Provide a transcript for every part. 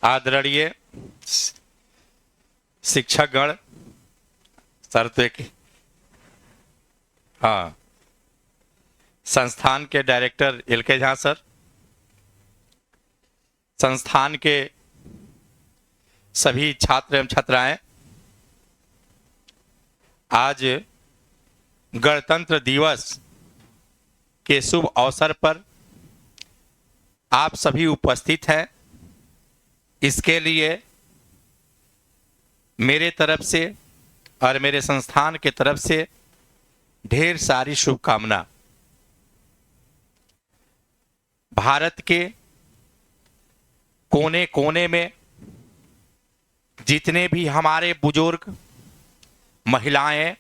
आदरणीय शिक्षकगण सर, तो एक हाँ, संस्थान के डायरेक्टर एल.के. झा सर, संस्थान के सभी छात्र एवं छात्राएं, आज गणतंत्र दिवस के शुभ अवसर पर आप सभी उपस्थित हैं। इसके लिए मेरे तरफ से और मेरे संस्थान के तरफ से ढेर सारी शुभकामना। भारत के कोने कोने में जितने भी हमारे बुजुर्ग, महिलाएं,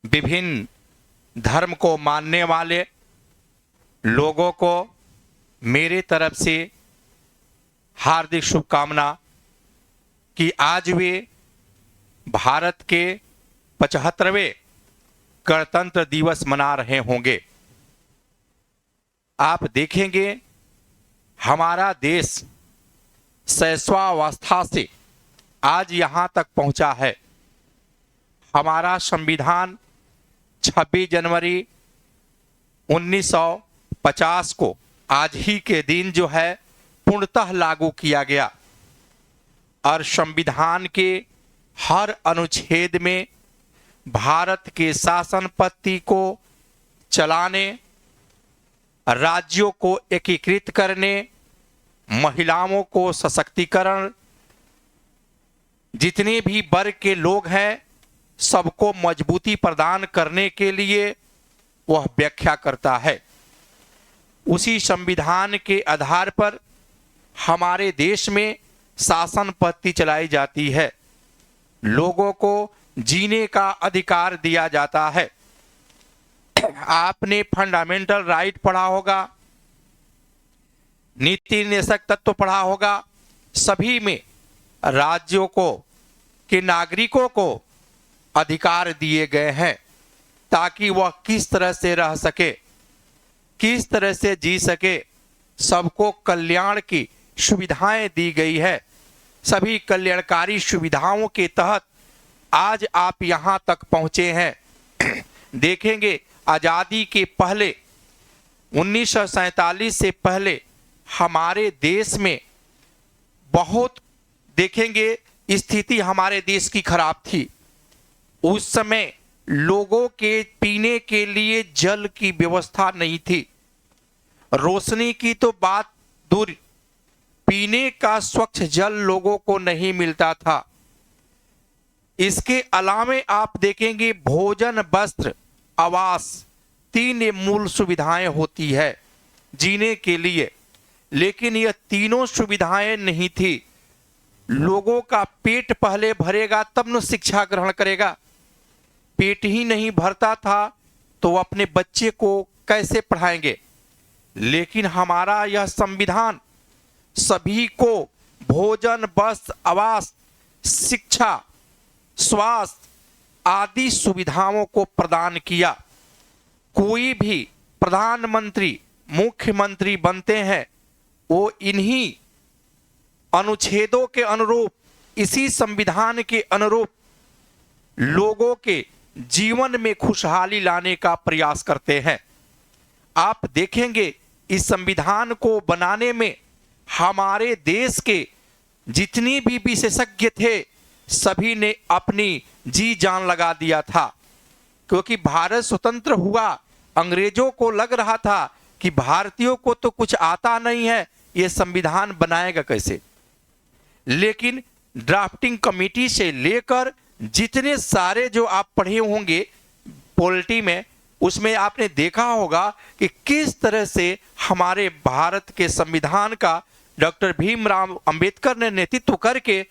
विभिन्न धर्म को मानने वाले लोगों को मेरे तरफ से हार्दिक शुभकामना कि आज वे भारत के 75वें गणतंत्र दिवस मना रहे होंगे। आप देखेंगे हमारा देश शैशवावस्था से आज यहाँ तक पहुँचा है। हमारा संविधान 26 जनवरी 1950 को आज ही के दिन जो है पूर्णतः लागू किया गया और संविधान के हर अनुच्छेद में भारत के शासन पद्धति को चलाने, राज्यों को एकीकृत करने, महिलाओं को सशक्तिकरण, जितने भी वर्ग के लोग हैं सबको मजबूती प्रदान करने के लिए वह व्याख्या करता है। उसी संविधान के आधार पर हमारे देश में शासन पद्धति चलाई जाती है। लोगों को जीने का अधिकार दिया जाता है। आपने फंडामेंटल राइट पढ़ा होगा, नीति निर्देशक तत्व पढ़ा होगा। सभी में राज्यों को के नागरिकों को अधिकार दिए गए हैं ताकि वह किस तरह से रह सके, किस तरह से जी सके। सबको कल्याण की सुविधाएं दी गई है। सभी कल्याणकारी सुविधाओं के तहत आज आप यहां तक पहुंचे हैं। देखेंगे आजादी के पहले 1947 से पहले हमारे देश में बहुत देखेंगे स्थिति हमारे देश की खराब थी। उस समय लोगों के पीने के लिए जल की व्यवस्था नहीं थी। रोशनी की तो बात दूर, पीने का स्वच्छ जल लोगों को नहीं मिलता था। इसके अलावे आप देखेंगे भोजन, वस्त्र, आवास, 3 मूल सुविधाएं होती है जीने के लिए, लेकिन यह तीनों सुविधाएं नहीं थी। लोगों का पेट पहले भरेगा तब न शिक्षा ग्रहण करेगा। पेट ही नहीं भरता था तो अपने बच्चे को कैसे पढ़ाएंगे। लेकिन हमारा यह संविधान सभी को भोजन, वस्त्र, आवास, शिक्षा, स्वास्थ्य आदि सुविधाओं को प्रदान किया। कोई भी प्रधानमंत्री, मुख्यमंत्री बनते हैं वो इन्हीं अनुच्छेदों के अनुरूप, इसी संविधान के अनुरूप लोगों के जीवन में खुशहाली लाने का प्रयास करते हैं। आप देखेंगे इस संविधान को बनाने में हमारे देश के जितने भी विशेषज्ञ थे सभी ने अपनी जी जान लगा दिया था, क्योंकि भारत स्वतंत्र हुआ, अंग्रेजों को लग रहा था कि भारतीयों को तो कुछ आता नहीं है, ये संविधान बनाएगा कैसे। लेकिन ड्राफ्टिंग कमेटी से लेकर जितने सारे जो आप पढ़े होंगे पॉलिटी में, उसमें आपने देखा होगा कि किस तरह से हमारे भारत के संविधान का डॉक्टर भीमराव अंबेडकर ने नेतृत्व करके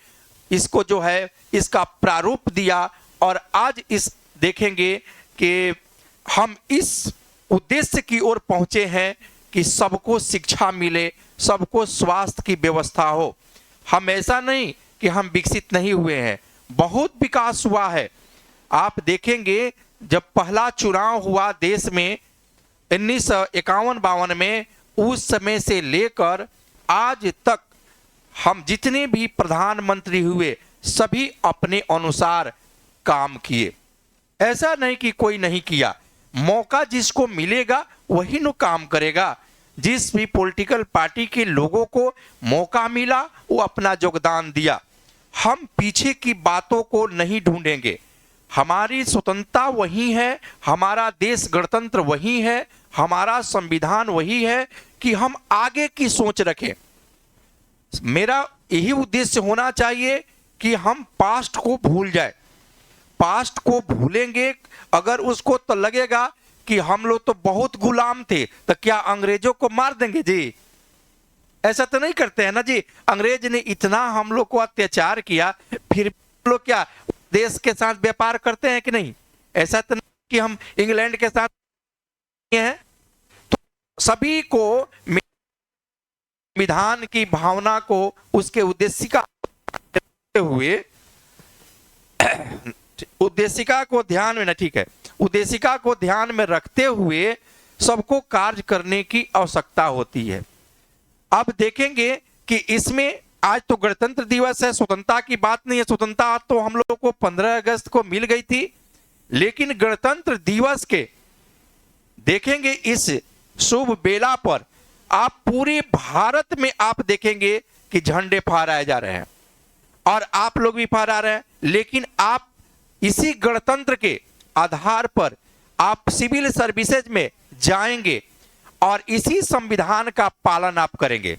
इसको जो है इसका प्रारूप दिया। और आज इस देखेंगे कि हम इस उद्देश्य की ओर पहुंचे हैं कि सबको शिक्षा मिले, सबको स्वास्थ्य की व्यवस्था हो। हम ऐसा नहीं कि हम विकसित नहीं हुए हैं, बहुत विकास हुआ है। आप देखेंगे जब पहला चुनाव हुआ देश में 1951-52 में, उस समय से लेकर आज तक हम जितने भी प्रधानमंत्री हुए सभी अपने अनुसार काम किए। ऐसा नहीं कि कोई नहीं किया, मौका जिसको मिलेगा वही नो काम करेगा। जिस भी पॉलिटिकल पार्टी के लोगों को मौका मिला वो अपना योगदान दिया। हम पीछे की बातों को नहीं ढूंढेंगे। हमारी स्वतंत्रता वही है, हमारा देश गणतंत्र वही है, हमारा संविधान वही है कि हम आगे की सोच रखें। मेरा यही उद्देश्य होना चाहिए कि हम पास्ट को भूल जाए। पास्ट को भूलेंगे अगर उसको तो लगेगा कि हम लोग तो बहुत गुलाम थे, तो क्या अंग्रेजों को मार देंगे जी? ऐसा तो नहीं करते हैं ना जी। अंग्रेज ने इतना हम लोग को अत्याचार किया, फिर लोग क्या देश के साथ व्यापार करते हैं कि नहीं? ऐसा तो नहीं कि हम इंग्लैंड के साथ हैं। तो सभी को संविधान की भावना को, उसके उद्देशिका हुए उद्देशिका को ध्यान में, ना ठीक है, उद्देशिका को ध्यान में रखते हुए सबको कार्य करने की आवश्यकता होती है। अब देखेंगे कि इसमें आज तो गणतंत्र दिवस है, स्वतंत्रता की बात नहीं है। स्वतंत्रता तो हम लोगों को 15 अगस्त को मिल गई थी, लेकिन गणतंत्र दिवस के देखेंगे इस शुभ बेला पर आप पूरे भारत में आप देखेंगे कि झंडे फहराए जा रहे हैं और आप लोग भी फहरा रहे हैं। लेकिन आप इसी गणतंत्र के आधार पर आप सिविल सर्विसेज में जाएंगे और इसी संविधान का पालन आप करेंगे।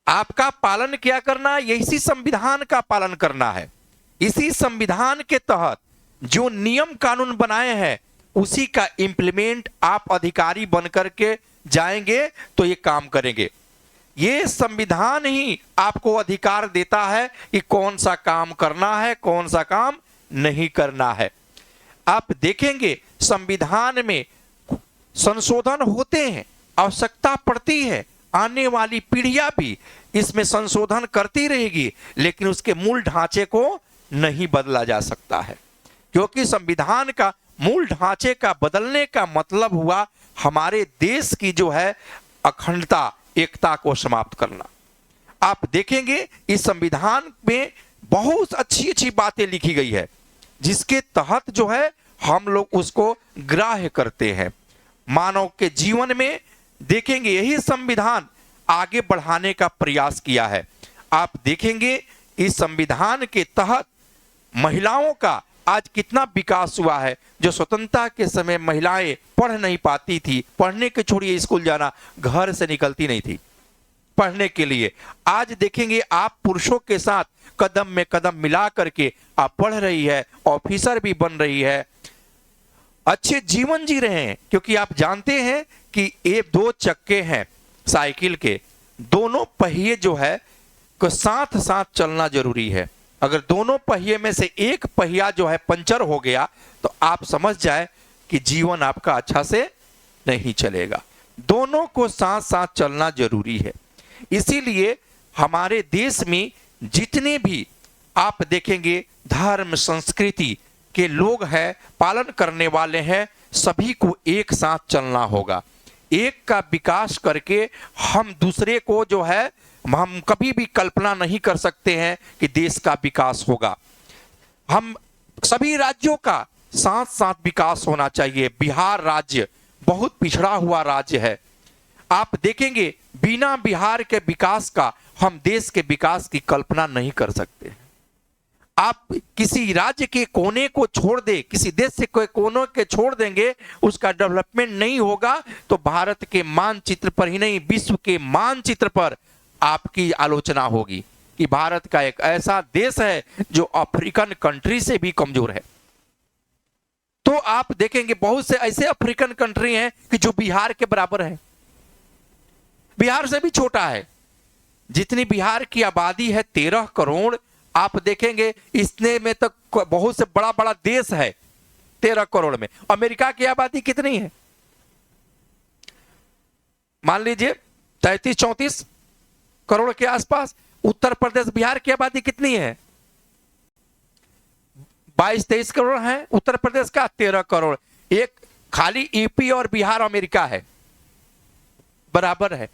आपका पालन क्या करना है? इसी संविधान का पालन करना है। इसी संविधान के तहत जो नियम कानून बनाए हैं उसी का इंप्लीमेंट आप अधिकारी बनकर के जाएंगे तो ये काम करेंगे। ये संविधान ही आपको अधिकार देता है कि कौन सा काम करना है, कौन सा काम नहीं करना है। आप देखेंगे संविधान में संशोधन होते हैं, आवश्यकता पड़ती है, आने वाली पीढ़ियां भी इसमें संशोधन करती रहेगी, लेकिन उसके मूल ढांचे को नहीं बदला जा सकता है, क्योंकि संविधान का मूल ढांचे का बदलने का मतलब हुआ हमारे देश की जो है अखंडता, एकता को समाप्त करना। आप देखेंगे इस संविधान में बहुत अच्छी अच्छी बातें लिखी गई है, जिसके तहत जो है हम लोग उसको ग्राह्य करते हैं। मानव के जीवन में देखेंगे यही संविधान आगे बढ़ाने का प्रयास किया है। आप देखेंगे इस संविधान के तहत महिलाओं का आज कितना विकास हुआ है। जो स्वतंत्रता के समय महिलाएं पढ़ नहीं पाती थी, पढ़ने के छोड़िए स्कूल जाना, घर से निकलती नहीं थी पढ़ने के लिए, आज देखेंगे आप पुरुषों के साथ कदम में कदम मिला करके आप पढ़ रही है, ऑफिसर भी बन रही है, अच्छे जीवन जी रहे हैं। क्योंकि आप जानते हैं कि ये 2 चक्के हैं साइकिल के, दोनों पहिए जो है को साथ साथ चलना जरूरी है। अगर दोनों पहिए में से एक पहिया जो है पंचर हो गया तो आप समझ जाए कि जीवन आपका अच्छा से नहीं चलेगा। दोनों को साथ साथ चलना जरूरी है। इसीलिए हमारे देश में जितने भी आप देखेंगे धर्म संस्कृति के लोग हैं, पालन करने वाले हैं, सभी को एक साथ चलना होगा। एक का विकास करके हम दूसरे को जो है हम कभी भी कल्पना नहीं कर सकते हैं कि देश का विकास होगा। हम सभी राज्यों का साथ साथ विकास होना चाहिए। बिहार राज्य बहुत पिछड़ा हुआ राज्य है। आप देखेंगे बिना बिहार के विकास का हम देश के विकास की कल्पना नहीं कर सकते। आप किसी राज्य के कोने को छोड़ दे, किसी देश से कोई कोने के छोड़ देंगे, उसका डेवलपमेंट नहीं होगा तो भारत के मानचित्र पर ही नहीं विश्व के मानचित्र पर आपकी आलोचना होगी कि भारत का एक ऐसा देश है जो अफ्रीकन कंट्री से भी कमजोर है। तो आप देखेंगे बहुत से ऐसे अफ्रीकन कंट्री हैं कि जो बिहार के बराबर है, बिहार से भी छोटा है। जितनी बिहार की आबादी है 13 करोड़, आप देखेंगे इतने में तक बहुत से बड़ा बड़ा देश है 13 करोड़ में। अमेरिका की आबादी कितनी है? मान लीजिए 33-34 करोड़ के आसपास। उत्तर प्रदेश बिहार की आबादी कितनी है? 22-23 करोड़ है। उत्तर प्रदेश का 13 करोड़। एक खाली यूपी और बिहार अमेरिका है, बराबर है।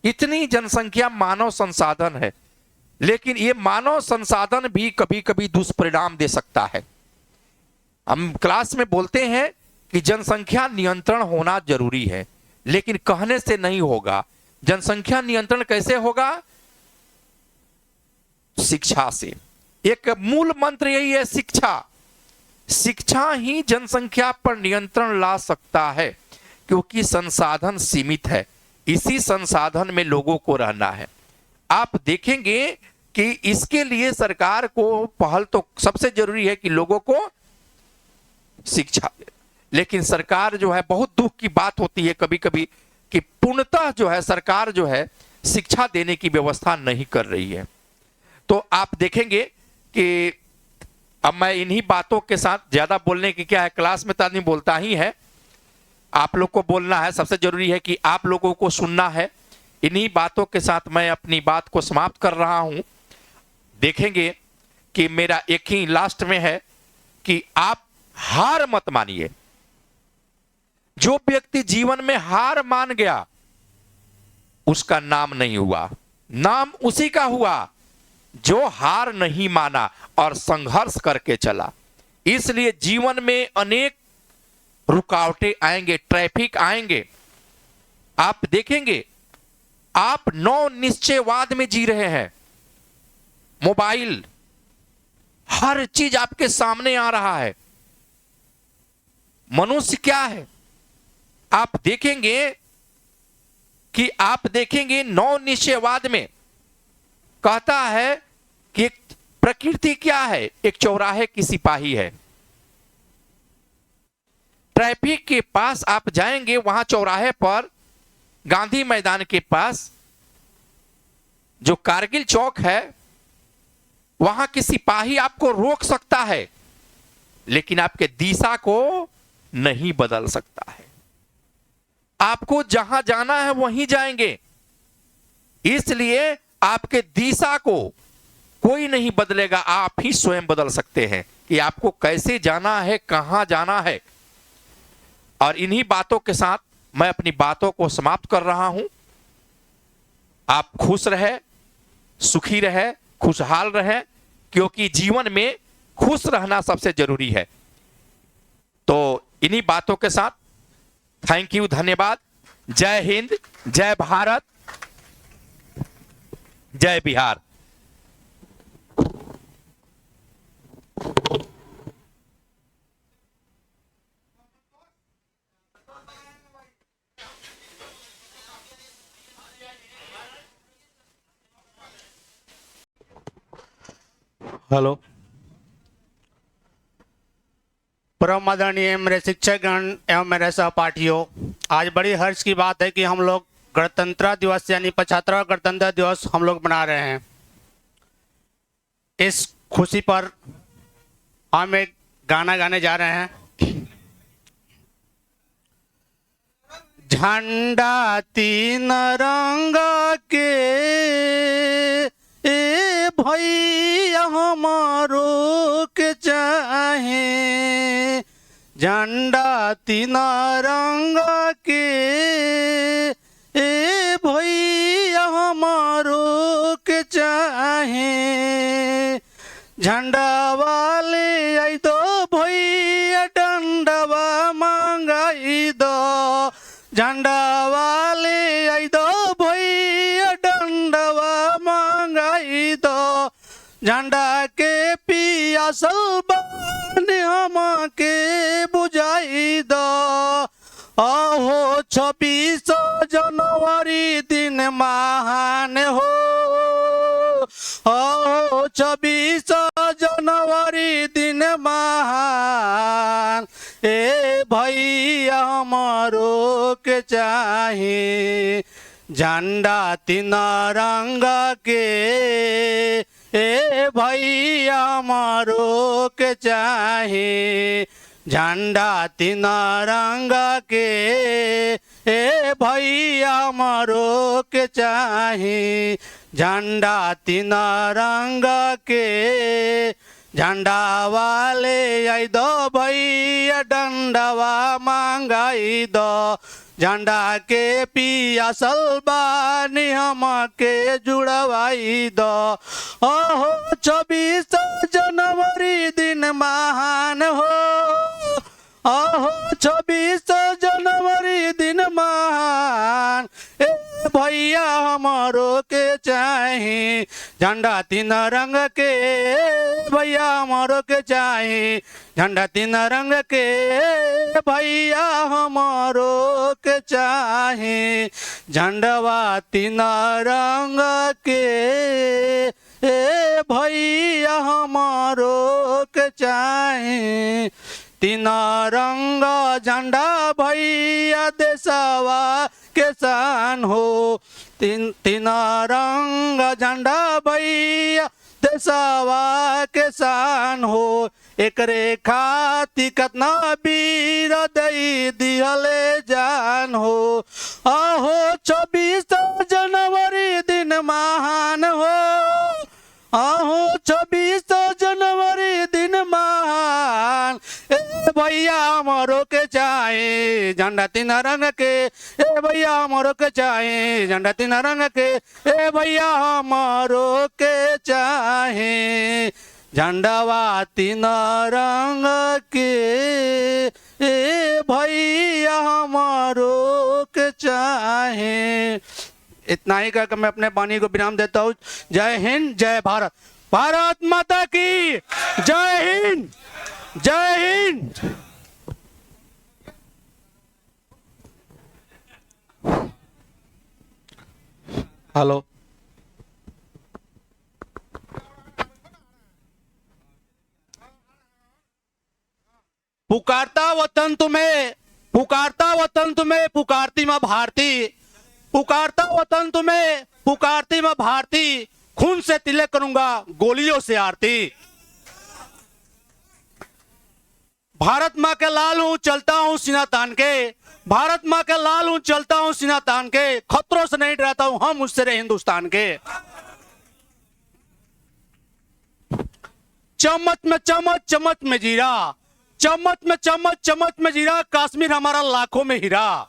इतनी जनसंख्या मानव संसाधन है, लेकिन ये मानव संसाधन भी कभी कभी दुष्परिणाम दे सकता है। हम क्लास में बोलते हैं कि जनसंख्या नियंत्रण होना जरूरी है, लेकिन कहने से नहीं होगा। जनसंख्या नियंत्रण कैसे होगा? शिक्षा से। एक मूल मंत्र यही है, शिक्षा। शिक्षा ही जनसंख्या पर नियंत्रण ला सकता है, क्योंकि संसाधन सीमित है। इसी संसाधन में लोगों को रहना है। आप देखेंगे कि इसके लिए सरकार को पहल तो सबसे जरूरी है कि लोगों को शिक्षा दे। लेकिन सरकार जो है, बहुत दुख की बात होती है कभी कभी कि पूर्णतः जो है सरकार जो है शिक्षा देने की व्यवस्था नहीं कर रही है। तो आप देखेंगे कि अब मैं इन्हीं बातों के साथ, ज्यादा बोलने की क्या है, क्लास में तो आदमी बोलता ही है, आप लोग को बोलना है। सबसे जरूरी है कि आप लोगों को सुनना है। इन्हीं बातों के साथ मैं अपनी बात को समाप्त कर रहा हूं। देखेंगे कि मेरा एक ही लास्ट में है कि आप हार मत मानिए। जो व्यक्ति जीवन में हार मान गया, उसका नाम नहीं हुआ। नाम उसी का हुआ जो हार नहीं माना और संघर्ष करके चला। इसलिए जीवन में अनेक रुकावटें आएंगे, ट्रैफिक आएंगे। आप देखेंगे, आप नौ निश्चयवाद में जी रहे हैं। मोबाइल, हर चीज आपके सामने आ रहा है। मनुष्य क्या है? आप देखेंगे नौ निश्चयवाद में कहता है कि प्रकृति क्या है? एक चौराहे की सिपाही है। ट्रैफिक के पास आप जाएंगे, वहां चौराहे पर गांधी मैदान के पास जो कारगिल चौक है, वहां की सिपाही आपको रोक सकता है, लेकिन आपके दिशा को नहीं बदल सकता है। आपको जहां जाना है वहीं जाएंगे। इसलिए आपके दिशा को कोई नहीं बदलेगा, आप ही स्वयं बदल सकते हैं कि आपको कैसे जाना है, कहां जाना है। और इन्हीं बातों के साथ मैं अपनी बातों को समाप्त कर रहा हूं। आप खुश रहे, सुखी रहे, खुशहाल रहे, क्योंकि जीवन में खुश रहना सबसे जरूरी है। तो इन्हीं बातों के साथ थैंक यू, धन्यवाद। जय हिंद, जय भारत, जय बिहार। हेलो। परम आदरणीय मेरे शिक्षकगण एवं मेरे सहपाठियों, आज बड़ी हर्ष की बात है कि हम लोग गणतंत्र दिवस यानी 75वां गणतंत्र दिवस हम लोग मना रहे हैं। इस खुशी पर हम एक गाना गाने जा रहे हैं। झंडा तीन रंग के ए भैया हमारो के चाहे, झंडा तीन रंग के ए भैया हमारो के चाहे, झंडा वाले आई दो भैया डंडवा मांगाई दो, झंडा वाले आई दो भैया डंडवा मांगाई दो, झंडा के पियासल बाने हम के बुझाई दो। आहो 26 जनवरी दिन महान हो, आहो 26 जनवरी दिन महान, ए भैया हमारो के चाहे, झंडा तीन रंग के ए भैया हमारो के चाहे, झंडा तीन रंग के ए भैया हमरो के चाही झंडा तीन रंग के झंडा वाले आई दो भैया डंडवा मांगाई दो झंडा के पियासल बानी हम के जुड़वाई दो ओहो 26 जनवरी दिन महान हो ओहो 26 जनवरी दिन महान ए भैया हमरो के चाही झंडा तीन रंग के भैया हमरो के चाही झंडा तीन रंग के भैया हमरो के चाही झंडवा तीन रंग के ए भैया हमरो के चाही तीन रंग झंडा भैया देशवा के शान हो तीन रंग झंडा भैया देशवा के शान हो एकरे खाती कतना वीर दई दिहले जान हो आहो 26 जनवरी दिन महान हो आहो 26 जनवरी दिन महान ए भैया हमरो के चाहे झंडा तीन रंग के ए भैया हमरो के चाहे झंडा तीन रंग के ए भैया हमरो के चाहे झंडावा तीन रंग के ए भैया हमरो के चाहे। इतना ही कहकर मैं अपने वाणी को विराम देता हूँ। जय हिंद जय भारत, भारत माता की जय हिंद जय हिंद। हेलो पुकारता वतन तुम्हें, पुकारता वतन तुम्हें, पुकारती माँ भारती, पुकारता वतन तुम्हें, पुकारती माँ भारती, खून से तिलक करूंगा गोलियों से आरती। भारत माँ के लाल हूं चलता हूं सीना तान के, भारत माँ के लाल हूं चलता हूं सीना तान के, खतरों से नहीं डराता हूं हम उससे रहे हिंदुस्तान के। चम्मच में चम्मच चम्मच में जीरा, चम्मच में चम्मच चम्मच में जीरा, कश्मीर हमारा लाखों में हीरा।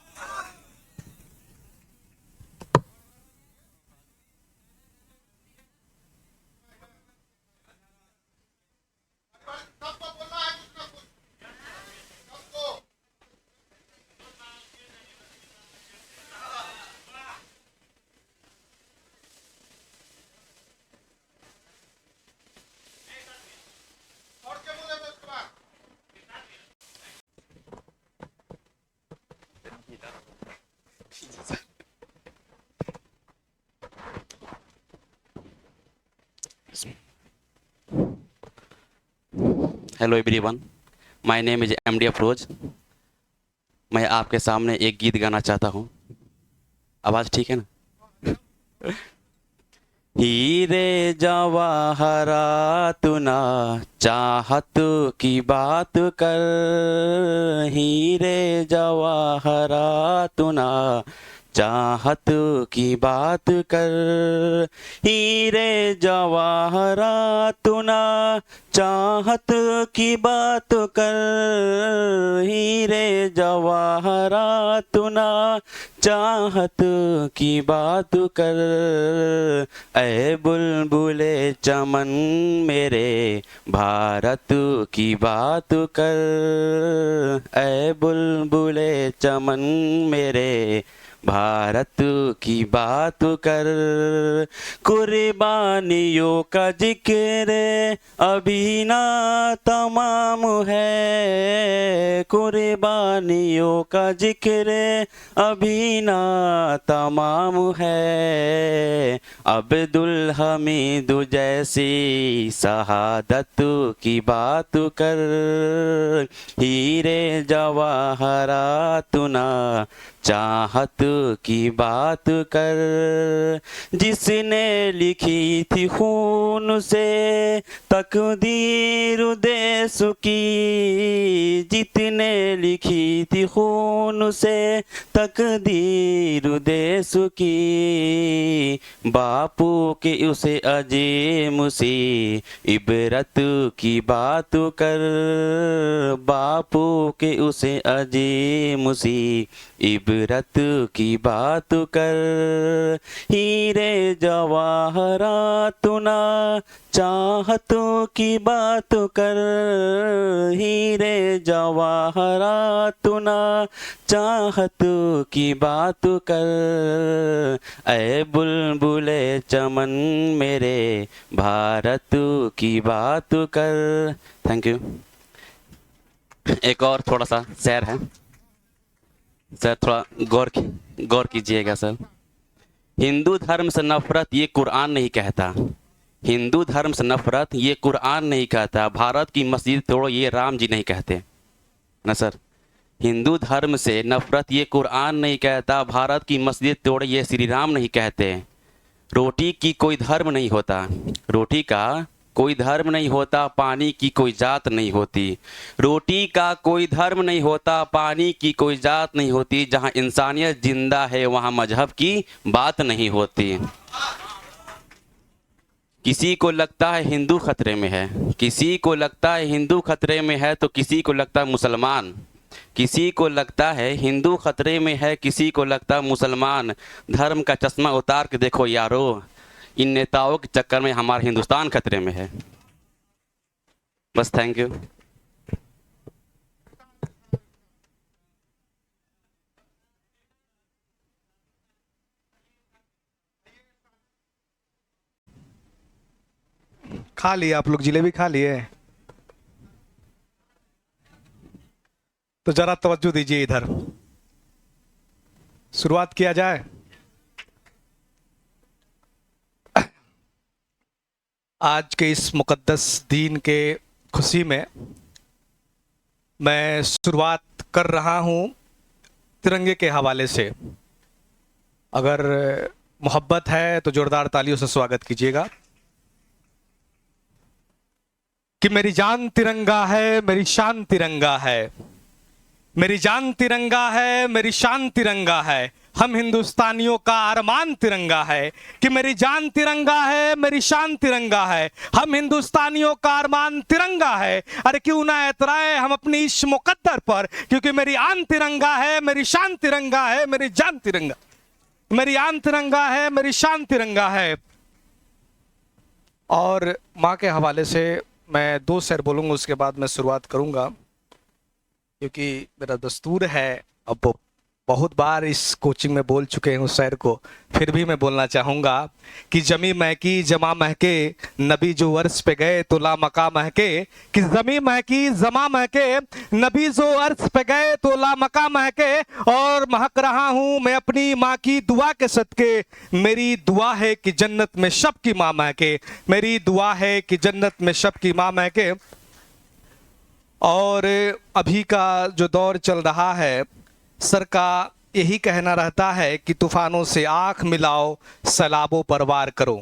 Hello everyone, my name is MD Afroz. मैं आपके सामने एक गीत गाना चाहता हूँ। आवाज़ ठीक है ना? हीरे जवाहरात ना चाहत की बात कर, हीरे जवाहरात ना चाहत की बात कर, हीरे जवाहरात ना चाहत की बात कर, हीरे जवाहरात ना चाहत की बात कर। ऐ बुलबुले चमन मेरे भारत की बात कर, ऐ बुलबुले चमन मेरे भारत की बात कर। कुर्बानियों का जिक्र अभी ना तमाम है, कुर्बानियों का जिक्र अभी ना तमाम है। अब्दुल हमीद जैसी शहादत की बात कर, हीरे जवाहरात ना चाहत की बात कर। जिसने लिखी थी खून से तकदीर देश की, जितने लिखी थी खून से तकदीर देश की, बापू के उसे अजीम सी इबरत की बात कर, बापू के उसे अजीम सी इबरत की बात कर। हीरे जवाहरात ना चाहतों की बात कर, हीरे जवाहरात ना चाहतों की बात कर। ऐ बुलबुले चमन मेरे भारत की बात कर। Thank you. एक और थोड़ा सा शेर है सर, थोड़ा गौर कीजिएगा सर। हिंदू धर्म से नफरत ये कुरान नहीं कहता, हिंदू धर्म से नफरत ये कुरान नहीं कहता, भारत की मस्जिद तोड़ो ये राम जी नहीं कहते ना सर। हिंदू धर्म से नफरत ये कुरान नहीं कहता, भारत की मस्जिद तोड़ो ये श्री राम नहीं कहते। रोटी की कोई धर्म नहीं होता, रोटी का कोई धर्म नहीं होता, पानी की कोई जात नहीं होती। रोटी का कोई धर्म नहीं होता, पानी की कोई जात नहीं होती। जहाँ इंसानियत जिंदा है वहाँ मजहब की बात नहीं होती। किसी को लगता है हिंदू खतरे में है, किसी को लगता है हिंदू खतरे में है तो किसी को लगता है मुसलमान, किसी को लगता है हिंदू खतरे में है, किसी को लगता है मुसलमान। धर्म का चश्मा उतार के देखो यारो, इन नेताओं के चक्कर में हमारा हिंदुस्तान खतरे में है। बस थैंक यू। खा लिए आप लोग? जिलेबी खा लिए? तो जरा तवज्जो दीजिए इधर। शुरुआत किया जाए। आज के इस मुकद्दस दीन के खुशी में मैं शुरुआत कर रहा हूं तिरंगे के हवाले से। अगर मोहब्बत है तो जोरदार तालियों से स्वागत कीजिएगा। कि मेरी जान तिरंगा है, मेरी शान तिरंगा है, मेरी जान तिरंगा है, मेरी शान तिरंगा है, हम हिंदुस्तानियों का अरमान तिरंगा है। कि मेरी जान तिरंगा है, मेरी शान तिरंगा है, हम हिंदुस्तानियों का अरमान तिरंगा है। अरे क्यों ना एतराए हम अपनी इस मुकद्दर पर, क्योंकि मेरी आन तिरंगा है, मेरी शान तिरंगा है, मेरी जान तिरंगा, मेरी आन तिरंगा है, मेरी शान तिरंगा है। और माँ के हवाले से मैं 2 शेर बोलूँगा, उसके बाद मैं शुरुआत करूँगा, क्योंकि मेरा दस्तूर है। अब बहुत बार इस कोचिंग में बोल चुके हैं उस शेर को, फिर भी मैं बोलना चाहूँगा कि जमी महकी जमा महके, नबी जो अर्श पे गए तो ला मका महके। कि जमी महकी जमा महके, नबी जो अर्श पे गए तो ला मका महके। और महक रहा हूँ मैं अपनी माँ की दुआ के सदके, मेरी दुआ है कि जन्नत में शब की माँ महके, मेरी दुआ है कि जन्नत में शब की माँ महके। और अभी का जो दौर चल रहा है, सर का यही कहना रहता है कि तूफानों से आंख मिलाओ, सैलाबों पर वार करो।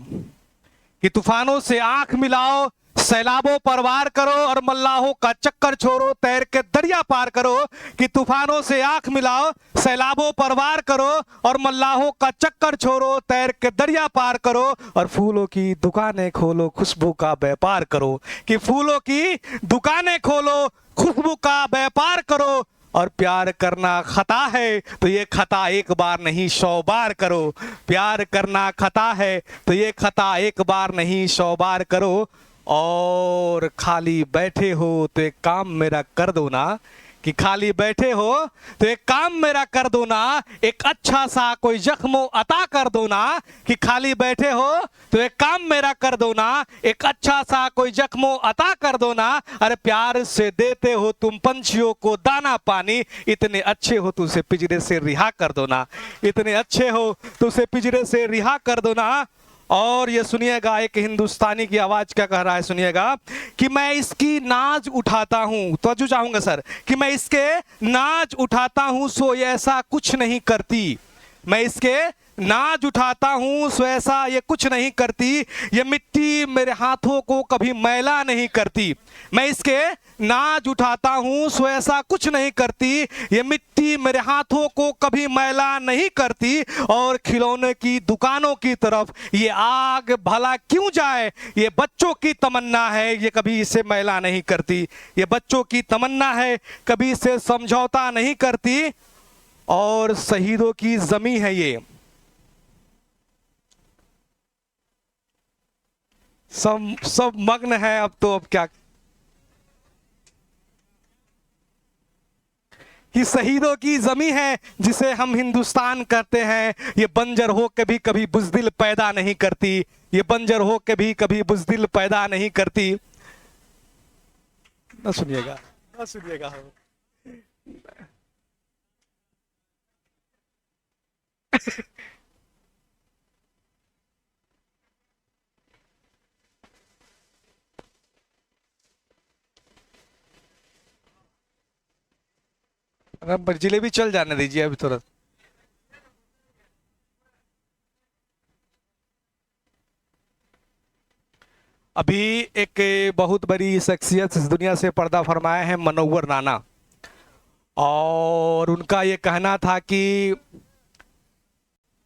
कि तूफानों से आंख मिलाओ, सैलाबों पर वार करो, और मल्लाहों का चक्कर छोड़ो, तैर के दरिया पार करो। कि तूफानों से आंख मिलाओ, सैलाबों पर वार करो, और मल्लाहों का चक्कर छोड़ो, तैर के दरिया पार करो। और फूलों की दुकानें खोलो, खुशबू का व्यापार करो। कि फूलों की दुकानें खोलो, खुशबू का व्यापार करो। और प्यार करना खता है तो ये खता एक बार नहीं 100 बार करो। प्यार करना खता है तो ये खता एक बार नहीं 100 बार करो। और खाली बैठे हो तो एक काम मेरा कर दो ना। कि खाली बैठे हो तो एक काम मेरा कर दो ना, एक अच्छा सा कोई जख्म अता कर दो ना। कि खाली बैठे हो तो एक काम मेरा कर दो ना, एक अच्छा सा कोई जख्म अता कर दो ना। अरे प्यार से देते हो तुम पंछियों को दाना पानी, इतने अच्छे हो तो उसे पिंजरे से रिहा कर दो ना। इतने अच्छे हो तो उसे पिंजरे से रिहा कर दो ना। और ये सुनिएगा, एक हिंदुस्तानी की आवाज क्या कह रहा है, सुनिएगा कि मैं इसकी नाज उठाता हूं, तो चाहूंगा सर, कि मैं इसके नाज उठाता हूं सो ये ऐसा कुछ नहीं करती, मैं इसके नाज उठाता हूं सो ऐसा ये कुछ नहीं करती, ये मिट्टी मेरे हाथों को कभी मैला नहीं करती, मैं इसके नाज उठाता हूं सो ऐसा कुछ नहीं करती, ये मिट्टी मेरे हाथों को कभी मैला नहीं करती, और खिलौने की दुकानों की तरफ ये आग भला क्यों जाए, ये बच्चों की तमन्ना है, ये कभी इसे मैला नहीं करती, ये बच्चों की तमन्ना है, कभी इसे समझौता नहीं करती, और शहीदों की जमी है ये। सब मग्न है अब तो, अब क्या, कि शहीदों की जमी है जिसे हम हिंदुस्तान करते हैं, ये बंजर हो के भी कभी बुज़दिल पैदा नहीं करती, ये बंजर हो के भी कभी बुज़दिल पैदा नहीं करती। ना सुनिएगा, ना सुनिएगा। अब जिलेबी चल जाने दीजिए अभी तुरंत। अभी एक बहुत बड़ी शख्सियत इस दुनिया से पर्दा फरमाए हैं, मनोवर राणा, और उनका ये कहना था कि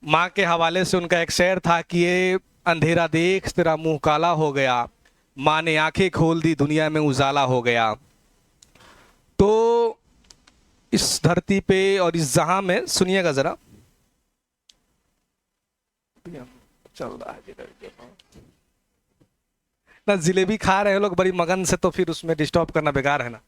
माँ के हवाले से उनका एक शेर था कि ये अंधेरा देख तेरा मुंह काला हो गया, माँ ने आंखें खोल दी दुनिया में उजाला हो गया। तो इस धरती पे और इस जहां में, सुनिएगा जरा, चल रहा है ना, जिलेबी खा रहे हैं लोग बड़ी मगन से, तो फिर उसमें डिस्टर्ब करना बेकार है ना।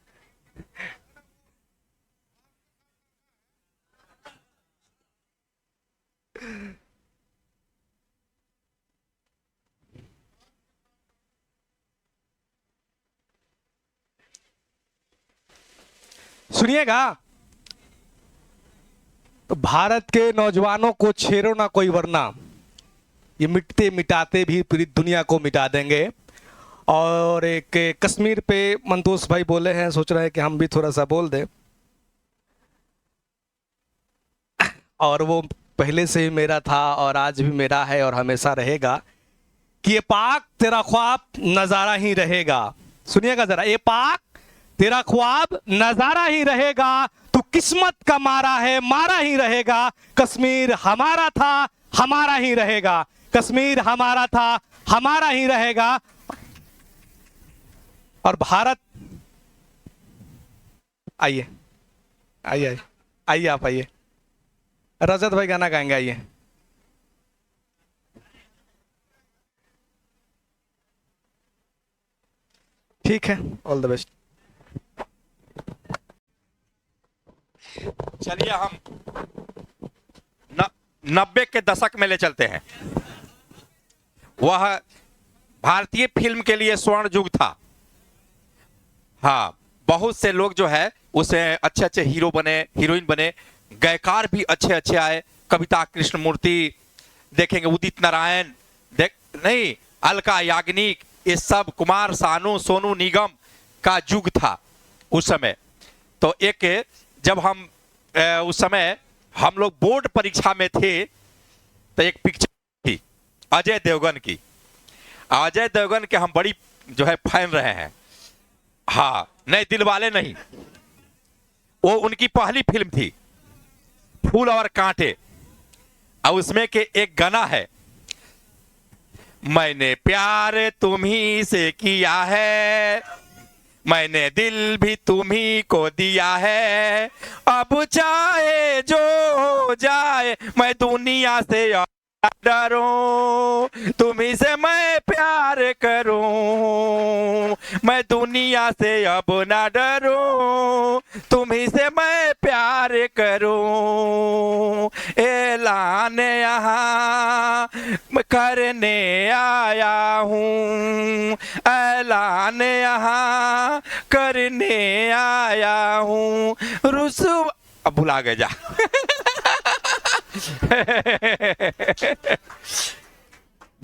सुनिएगा, तो भारत के नौजवानों को छेड़ो ना कोई वरना, ये मिटते मिटाते भी पूरी दुनिया को मिटा देंगे। और एक कश्मीर पे मंतोष भाई बोले हैं, सोच रहे हैं कि हम भी थोड़ा सा बोल दें, और वो पहले से ही मेरा था और आज भी मेरा है और हमेशा रहेगा, कि ये पाक तेरा ख्वाब नजारा ही रहेगा। सुनिएगा जरा, ये पाक तेरा ख्वाब नजारा ही रहेगा, तू किस्मत का मारा है मारा ही रहेगा, कश्मीर हमारा था हमारा ही रहेगा, कश्मीर हमारा था हमारा ही रहेगा। और भारत, आइए आइए आइए, आप आइए, रजत भाई गाना गाएंगे, आइए। ठीक है, ऑल द बेस्ट। चलिए हम 90 के दशक में ले चलते हैं। वह भारतीय फिल्म के लिए स्वर्ण युग था। हाँ, बहुत से लोग जो है उसे अच्छे अच्छे हीरो बने, हीरोइन बने, गायकार भी अच्छे अच्छे आए, कविता कृष्णमूर्ति देखेंगे, उदित नारायण नहीं, अलका याग्निक, ये सब, कुमार सानू, सोनू निगम का युग था उस समय। तो एक जब हम उस समय हम लोग बोर्ड परीक्षा में थे, तो एक पिक्चर थी अजय देवगन की। अजय देवगन के हम बड़ी जो है फैन रहे हैं। हाँ, नहीं दिलवाले नहीं, वो उनकी पहली फिल्म थी फूल और कांटे, और उसमें के एक गाना है, मैंने प्यार तुम्ही से किया है, मैंने दिल भी तुम्ही को दिया है, अब चाहे जो हो जाए मैं दुनिया से डरूं, तुम्ही से मैं प्यार करूं, मैं दुनिया से अब ना डरूं, तुम्ही से मैं प्यार करूं, ऐलान यहाँ करने आया हूँ, ऐलान यहाँ करने आया हूँ, रुसवा, अब भुला गए जा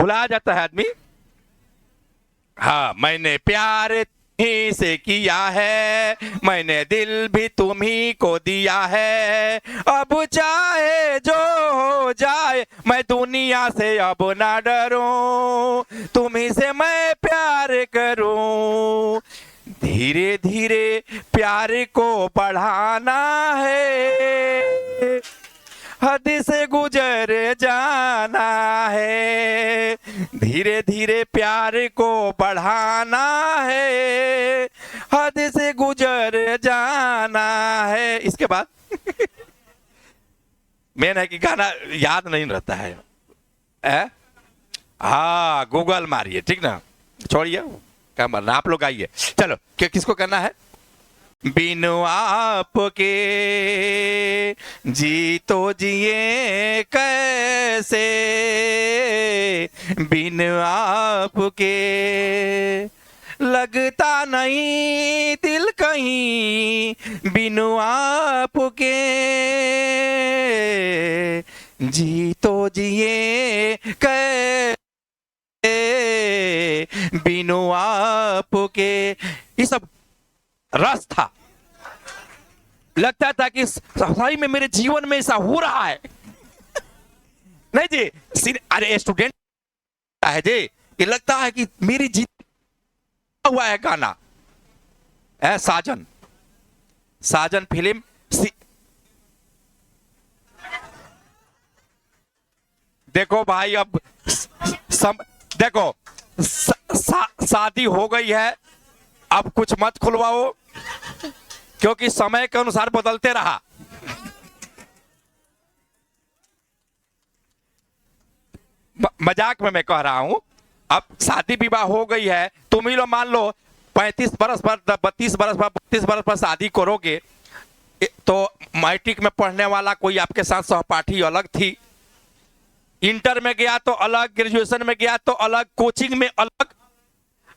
भुला जाता है आदमी। हाँ, मैंने प्यार ही से किया है, मैंने दिल भी तुम्ही को दिया है, अब चाहे जो हो जाए मैं दुनिया से अब ना डरूं, तुम्ही से मैं प्यार करूं। धीरे धीरे प्यार को बढ़ाना है, हद से गुजर जाना है। धीरे धीरे प्यार को बढ़ाना है, हद से गुजर जाना है। इसके बाद मेन है कि गाना याद नहीं रहता है। हाँ, गूगल मारिए, ठीक ना, छोड़िए क्या मरना, आप लोग आइए। चलो, किसको करना है? बिनु आपके जी तो जिए कैसे, बिन आपके लगता नहीं दिल कहीं, बिनु आपके जी तो जिए कैसे, बिनु आपके। ये सब रस था, लगता था कि सही में मेरे जीवन में ऐसा हो रहा है। नहीं जी, अरे स्टूडेंट है जी, कि लगता है कि मेरी जीत हुआ है गाना। साजन, साजन फिल्म देखो भाई, अब देखो शादी हो गई है, अब कुछ मत खुलवाओ, क्योंकि समय के अनुसार बदलते रहा। मजाक में मैं कह रहा हूं, अब शादी विवाह हो गई है, तुम ही लो मान लो 35 बरस पर, 32 बरस पर, 32 बरस पर शादी करोगे, तो मैट्रिक में पढ़ने वाला कोई आपके साथ सहपाठी अलग थी, इंटर में गया तो अलग, ग्रेजुएशन में गया तो अलग, कोचिंग में अलग,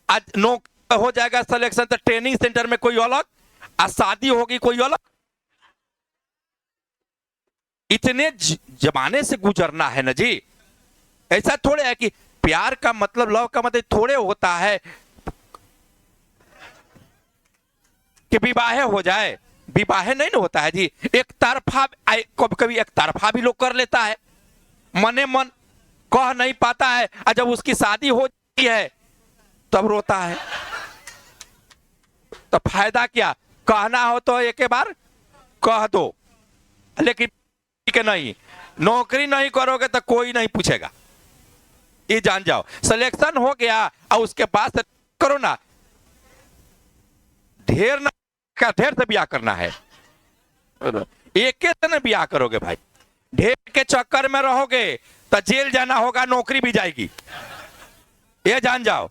आज नौकरी हो जाएगा सिलेक्शन तो ट्रेनिंग सेंटर में कोई अलग, आज शादी होगी कोई अलग। इतने जमाने से गुजरना है ना जी। ऐसा थोड़े है कि प्यार का मतलब, लव का मतलब थोड़े होता है कि विवाह हो जाए, विवाह नहीं ना होता है जी। एक तरफा, कभी कभी एक तरफा भी लोग कर लेता है, मने मन कह नहीं पाता है, और जब उसकी शादी हो जाती है तब रोता है। तो फायदा क्या? कहना हो तो एक बार कह दो, लेकिन नहीं, नौकरी नहीं करोगे तो कोई नहीं पूछेगा, ये जान जाओ। सिलेक्शन हो गया और उसके बाद करो ना, ढेर ना का ढेर से ब्याह करना है, एक से ब्याह करोगे भाई, ढेर के चक्कर में रहोगे तो जेल जाना होगा, नौकरी भी जाएगी, ये जान जाओ।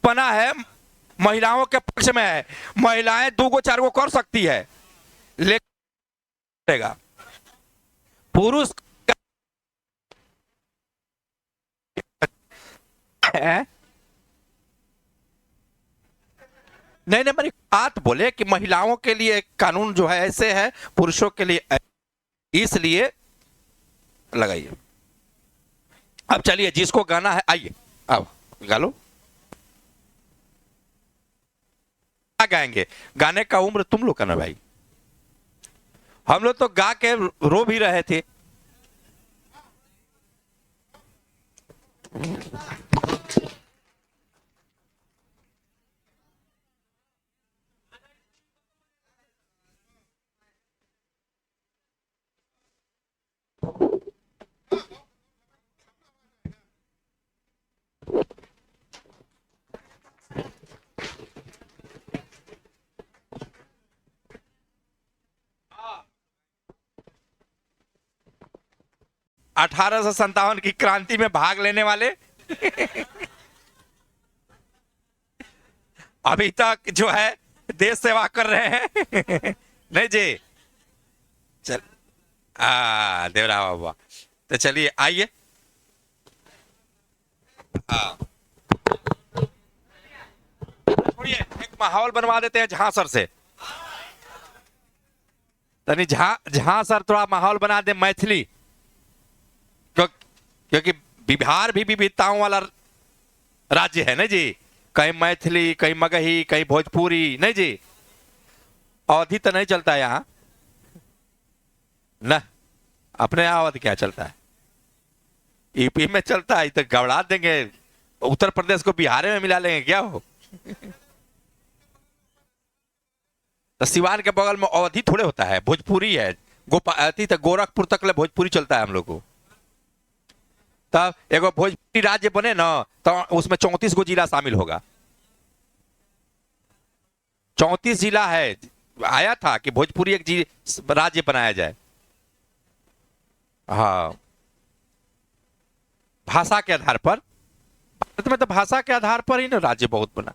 पना है महिलाओं के पक्ष में है, महिलाएं 2 गो 4 गो कर सकती है, लेकिन पुरुष नहीं, मेरी बात बोले कि महिलाओं के लिए कानून जो है ऐसे है, पुरुषों के लिए, इसलिए लगाइए। अब चलिए, जिसको गाना है आइए, अब गा लो। क्या गाएंगे? गाने का उम्र तुम लोग का ना भाई, हम लोग तो गा के रो भी रहे थे। अठारह सौ संतावन की क्रांति में भाग लेने वाले अभी तक जो है देश सेवा कर रहे हैं नहीं जी। चल देवरा बाबा, तो चलिए आइए। छोड़िए, एक माहौल बनवा देते हैं झांसर से, झांसर थोड़ा माहौल बना दे मैथिली, क्योंकि बिहार भी विविधताओं वाला राज्य है ना जी। कहीं मैथिली, कहीं मगही, कहीं भोजपुरी, नहीं जी। अवधि तो नहीं चलता है यहाँ ना, अपने यहाँ अवधि क्या चलता है, यूपी में चलता है। तो गबड़ा देंगे, उत्तर प्रदेश को बिहार में मिला लेंगे क्या हो। तो सिवान के बगल में अवधि थोड़े होता है, भोजपुरी है। गोपाती तक गोरखपुर तक ले भोजपुरी चलता है हम लोग को। तब एगो भोजपुरी राज्य बने ना तो उसमें 34 गो जिला शामिल होगा। 34 जिला है, आया था कि भोजपुरी एक राज्य बनाया जाए। हाँ, भाषा के आधार पर। भारत में तो भाषा के आधार पर ही ना राज्य बहुत बना।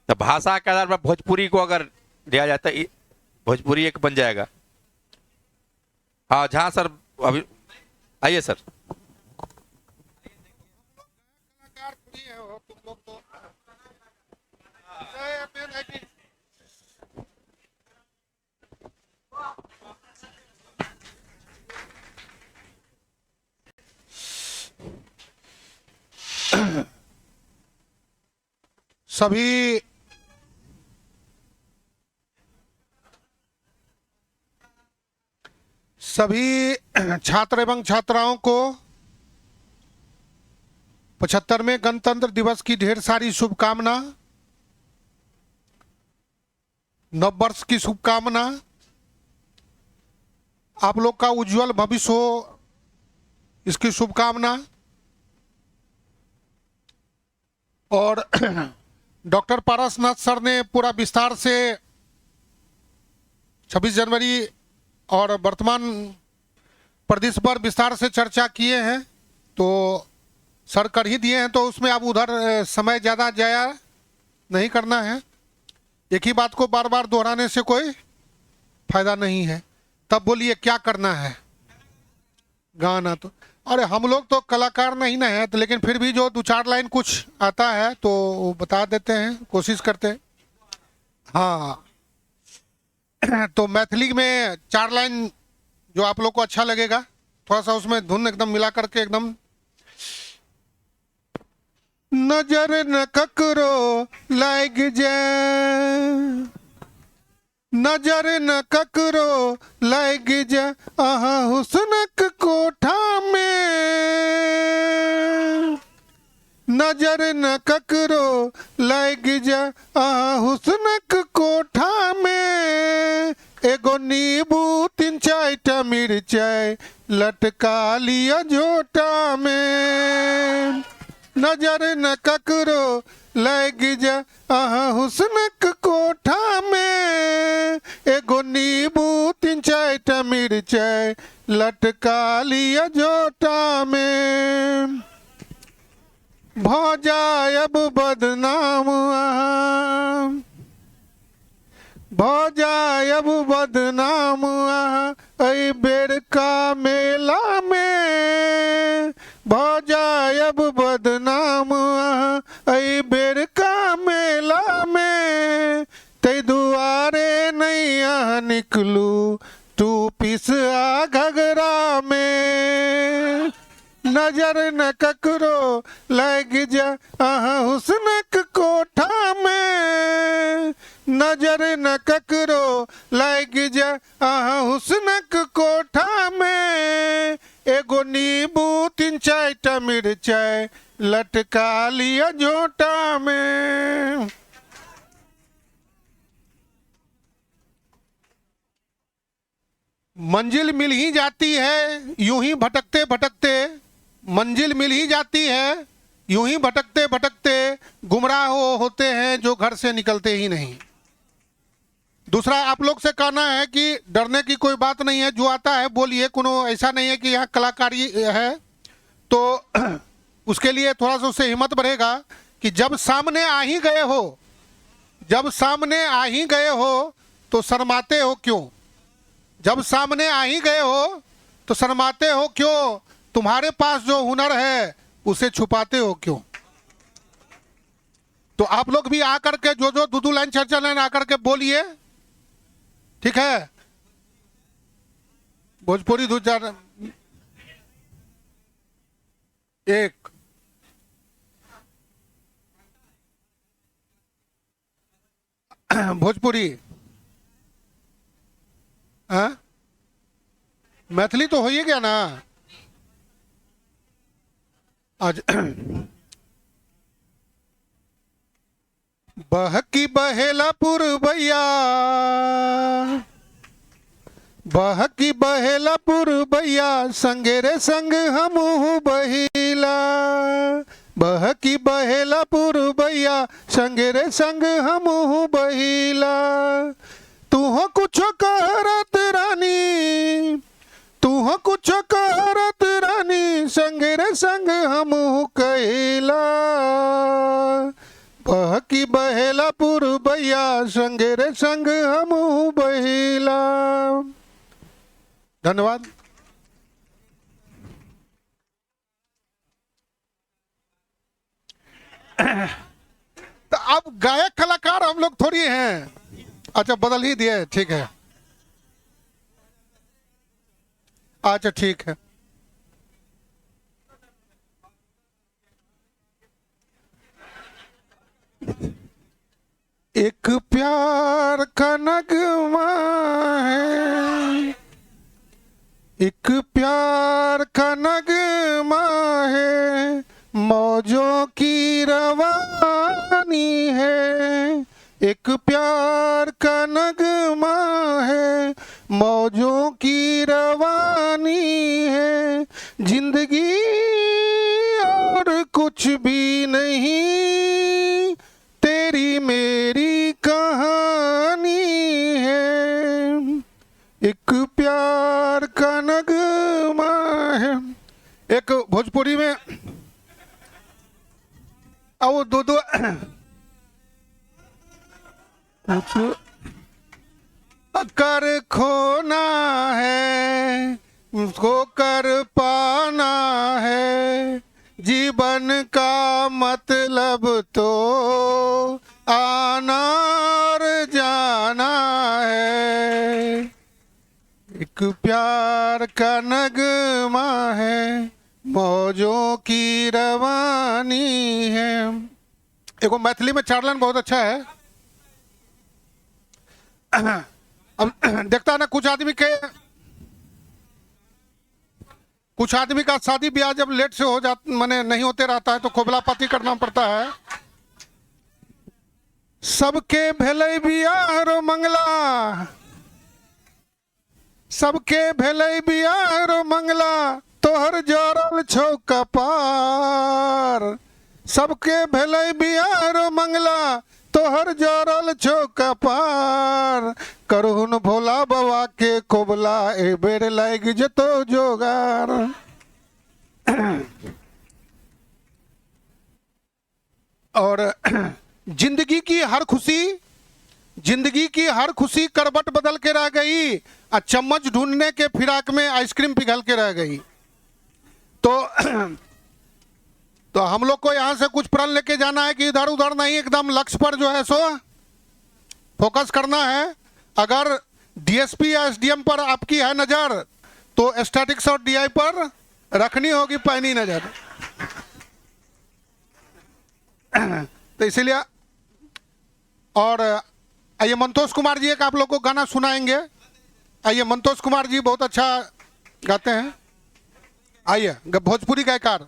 तो भाषा के आधार पर भोजपुरी को अगर दिया जाता है, भोजपुरी एक बन जाएगा। हाँ जहाँ सर, अभी आइए सर। सभी छात्र एवं छात्राओं को 75वें गणतंत्र दिवस की ढेर सारी शुभकामना, नव वर्ष की शुभकामना। आप लोग का उज्जवल भविष्य हो, इसकी शुभकामना। और डॉक्टर पारसनाथ सर ने पूरा विस्तार से 26 जनवरी और वर्तमान प्रदेश पर विस्तार से चर्चा किए हैं, तो सर कर ही दिए हैं, तो उसमें अब उधर समय ज़्यादा जाया नहीं करना है। एक ही बात को बार बार दोहराने से कोई फायदा नहीं है। तब बोलिए क्या करना है, गाना। तो अरे हम लोग तो कलाकार नहीं ना है, तो लेकिन फिर भी जो 2-4 लाइन कुछ आता है तो बता देते हैं, कोशिश करते हैं। हाँ तो मैथिली में 4 लाइन जो आप लोग को अच्छा लगेगा, थोड़ा सा उसमें धुन एकदम मिला करके एकदम। नजर न ककरो लाग जाए, नजर न ककरो लाग जाए आहा हुस्नक कोठा में, नजर न ककरो लाग जाए आहा हुस्नक कोठा में, एगो नींबू 3-4 मिर्चाई लटका लिया झोटा में, नजर न ककरो लग जा आहा हुस्नक कोठा में, एगो नींबू 3-4 मिर्चाई लटका लिया झोटा में, भौ जाए अब बदनाम आहा, भौ जाए अब बदनाम आहा ऐ बेर का मेला में, भौ जाए अब बदनाम आहा ऐ बेर का मेला में, ते दुआरे नैया निकलू तू पिस आ घगरा में, नजर न ककरो लग जा आहा हुस्नक कोठा में, नजर न ककरो लग जा आहा हुस्नक कोठा में, एगो नींबू 3-4 मिर्चाई लटका लिया झोटा में। मंजिल मिल ही जाती है यूं ही भटकते भटकते, मंजिल मिल ही जाती है यूं ही भटकते भटकते, गुमराह होते हैं जो घर से निकलते ही नहीं। दूसरा आप लोग से कहना है कि डरने की कोई बात नहीं है, जो आता है बोलिए, कोनो ऐसा नहीं है कि यहाँ कलाकारी है, तो उसके लिए थोड़ा सा उससे हिम्मत बढ़ेगा कि जब सामने आ ही गए हो, जब सामने आ ही गए हो तो शर्माते हो क्यों, जब सामने आ ही गए हो तो शर्माते हो क्यों, तुम्हारे पास जो हुनर है उसे छुपाते हो क्यों। तो आप लोग भी आकर के जो 2-2 लाइन 4-4 लाइन आकर के बोलिए, ठीक है। भोजपुरी 2-4 एक। भोजपुरी, हाँ मैथिली तो हो ही गया ना आज। बहकी बहेला पुरबैया, बहकी बहेला पुरबैया, संगे रे संग हमहू बहिला। बहकी बहेला पुरबैया, संगे रे संग हमहू बहिला। तू हो कुछ करत रानी, तू हो कुछ करत रानी, संगे रे संग हमहू कहिला। बहकी बहेला पुरबैया, संगे रे संग हमहू बहिला। धन्यवाद। तो अब गायक कलाकार हम लोग थोड़ी हैं। अच्छा बदल ही दिए, ठीक है। अच्छा ठीक है। एक प्यार का नगमा है, एक प्यार का नगमा है, मौजों की रवानी है। एक प्यार का नगमा है, मौजों की रवानी है। जिंदगी और कुछ भी नहीं, तेरी मेरी कहानी है। एक प्यार का नगमा है। एक भोजपुरी में अब दो दो कुछ कर खोना है, उसको कर पाना है। जीवन का मतलब तो आना और जाना है। एक प्यार का नगमा है, मौजों की रवानी है। एगो मैथिली में चार्लन बहुत अच्छा है। अब देखता ना कुछ आदमी का शादी ब्याह जब लेट से हो जाता, माने नहीं होते रहता है, तो खोबलापति करना पड़ता है। सबके भेलै बियाह रो मंगला, सबके भेलै बियाह रो मंगला, तोहर जरल छौ कपार। सबके भेलै बियाह रो मंगला, तोहर जरल छौ कपार। करहुन भोला बाबा के कोबला, ए बेर लाग जतो जोगार। और जिंदगी की हर खुशी, जिंदगी की हर खुशी करवट बदल के रह गई, और चम्मच ढूंढने के फिराक में आइसक्रीम पिघल के रह गई। तो हम लोग को यहाँ से कुछ प्रण लेके जाना है कि इधर उधर नहीं, एकदम लक्ष्य पर जो है सो फोकस करना है। अगर डीएसपी या एसडीएम पर आपकी है नजर, तो स्टैटिक्स और डीआई पर रखनी होगी पैनी नजर। तो इसीलिए, और आइए मंतोष कुमार जी एक आप लोग को गाना सुनाएंगे। आइए मंतोष कुमार जी बहुत अच्छा गाते हैं। आइए भोजपुरी गायकार।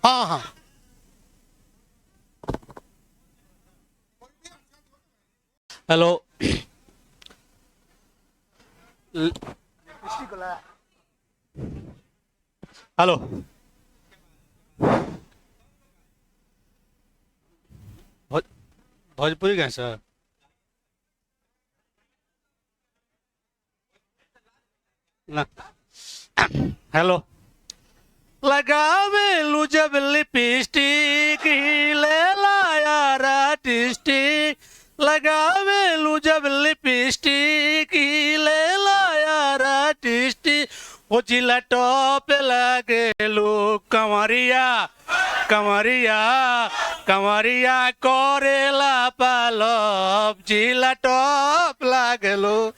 हाँ हाँ हेलो। हेलो। भोजपुरी गए सर। ना हेलो। लगावे जब लिपस्टिक ले लाया आर्टिस्टिक, लगावे जब लिपस्टिक ले लाया आर्टिस्टिक। वो जिला टॉप लगे लो कमरिया, कमरिया कमरिया करेला पालब, जिला टॉप लगे लो।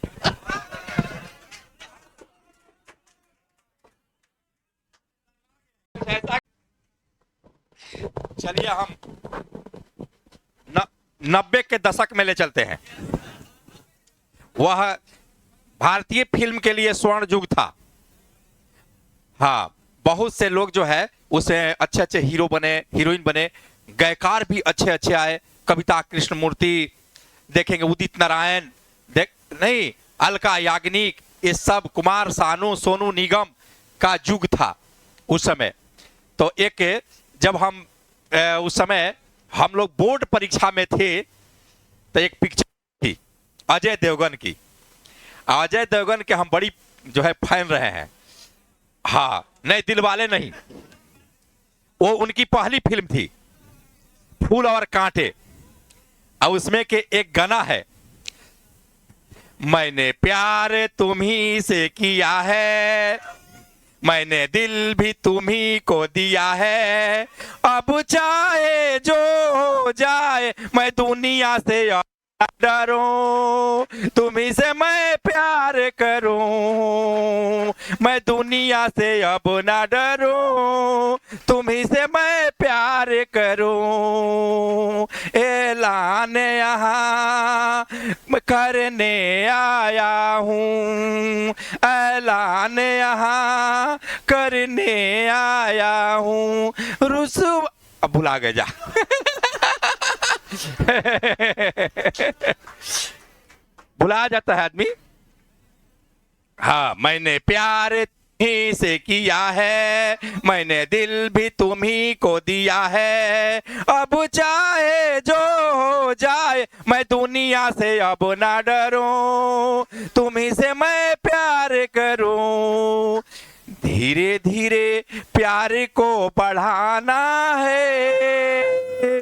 चलिए हम 90 के दशक में ले चलते हैं। वह भारतीय फिल्म के लिए स्वर्ण युग था। हाँ, बहुत से लोग जो है उसे अच्छे अच्छे हीरो बने, हीरोइन बने, गायकार भी अच्छे अच्छे आए। कविता कृष्णमूर्ति देखेंगे, उदित नारायण देख नहीं, अलका याग्निक, ये सब, कुमार सानू, सोनू निगम का युग था उस समय। तो एक जब हम उस समय हम लोग बोर्ड परीक्षा में थे तो एक पिक्चर थी अजय देवगन की। अजय देवगन के हम बड़ी जो है फैन रहे हैं। हाँ, नहीं दिलवाले नहीं, वो उनकी पहली फिल्म थी फूल और कांटे। और उसमें के एक गाना है, मैंने प्यार तुम्ही से किया है, मैंने दिल भी तुम्ही को दिया है, अब चाहे जो हो जाए मैं दुनिया से डरूं, तुम्ही से मैं प्यार करूं, मैं दुनिया से अब ना डरूं, तुम्ही से मैं प्यार करूं, ऐलान यहाँ करने आया हूँ, ऐलान यहाँ करने आया हूँ, रुसु अब भुला गए जा भुला जाता है आदमी। हाँ, मैंने प्यार ही से किया है, मैंने दिल भी तुम्ही को दिया है, अब चाहे जो हो जाए मैं दुनिया से अब ना डरूं, तुम्ही से मैं प्यार करूं, धीरे धीरे प्यार को बढ़ाना है,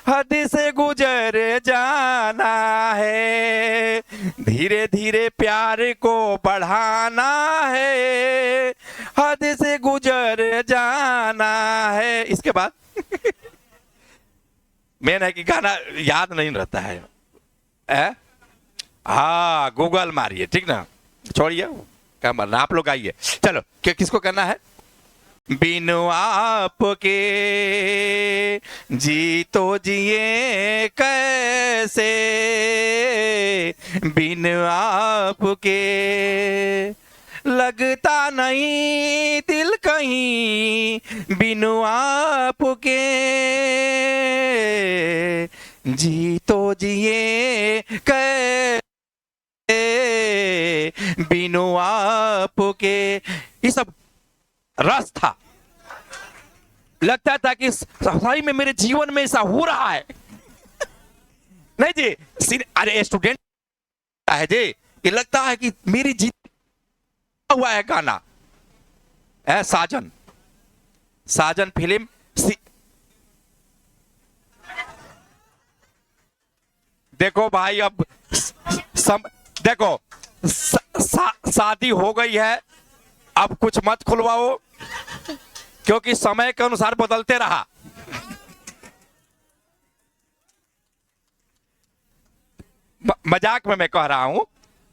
हद से गुजर जाना है, धीरे धीरे प्यार को बढ़ाना है, हद से गुजर जाना है। इसके बाद मेन है कि गाना याद नहीं रहता है। हाँ, गूगल मारिए, ठीक ना, छोड़िए क्या मरना, आप लोग आइए। चलो, क्या किसको करना है? बिनु आपके जी तो जिए कैसे, बिन आपके लगता नहीं दिल कहीं, बिनु आपके जी तो जिए कैसे, बिनु आपके। ये सब रस था, लगता था कि सही में मेरे जीवन में ऐसा हो रहा है। नहीं जी, अरे स्टूडेंट है जी, ये लगता है कि मेरी जीत हुआ है गाना है। साजन, साजन फिल्म देखो भाई, अब देखो शादी हो गई है, अब कुछ मत खुलवाओ क्योंकि समय के अनुसार बदलते रहा। मजाक में मैं कह रहा हूं,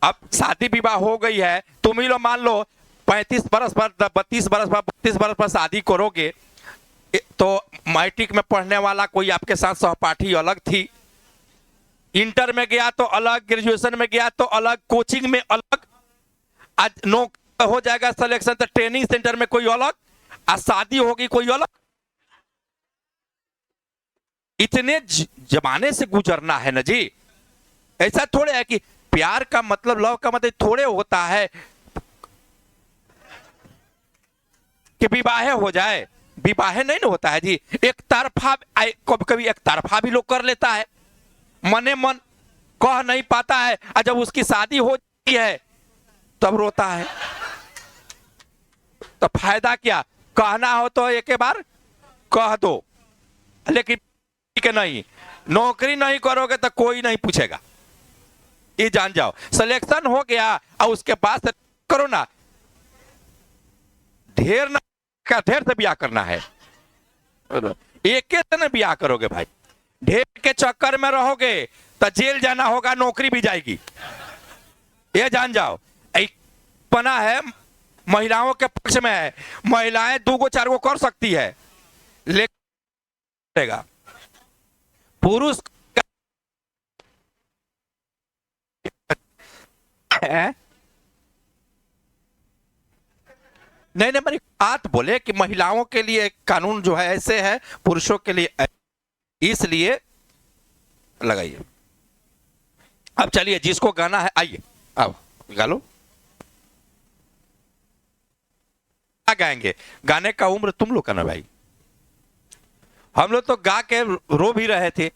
अब शादी विवाह हो गई है, तुम ही लोग मान लो 35 बरस पर, 32 बरस पर, 32 बरस पर शादी करोगे तो मैट्रिक में पढ़ने वाला कोई आपके साथ सहपाठी अलग थी, इंटर में गया तो अलग, ग्रेजुएशन में गया तो अलग, कोचिंग में अलग, आज नौकरी हो जाएगा सिलेक्शन तो ट्रेनिंग सेंटर में कोई अलग, आज शादी होगी कोई अलग। इतने जमाने से गुजरना है ना जी। ऐसा थोड़े है कि प्यार का मतलब, लव का मतलब थोड़े होता है कि विवाह हो जाए, विवाह नहीं ना होता है जी। एक तरफा, कभी कभी एक तरफा भी लोग कर लेता है, मने मन कह नहीं पाता है, और जब उसकी शादी हो जाती है तब रोता है। तो फायदा क्या, कहना हो तो एक बार कह दो, लेकिन नहीं, नौकरी नहीं करोगे तो कोई नहीं पूछेगा, ये जान जाओ। सिलेक्शन हो गया और उसके बाद से करो ना, ढेर ना का ढेर से ब्याह करना है, एक से ना ब्याह करोगे भाई, ढेर के चक्कर में रहोगे तो जेल जाना होगा, नौकरी भी जाएगी, ये जान जाओ। पना है महिलाओं के पक्ष में है, महिलाएं 2 गो 4 गो कर सकती है, लेकिन रहेगा। पुरुष नहीं नहीं, मेरी बात बोले कि महिलाओं के लिए कानून जो है ऐसे है, पुरुषों के लिए इसलिए लगाइए। अब चलिए, जिसको गाना है आइए, अब गा लो। क्या गाएंगे? गाने का उम्र तुम लोग का ना भाई, हम लोग तो गा के रो भी रहे थे।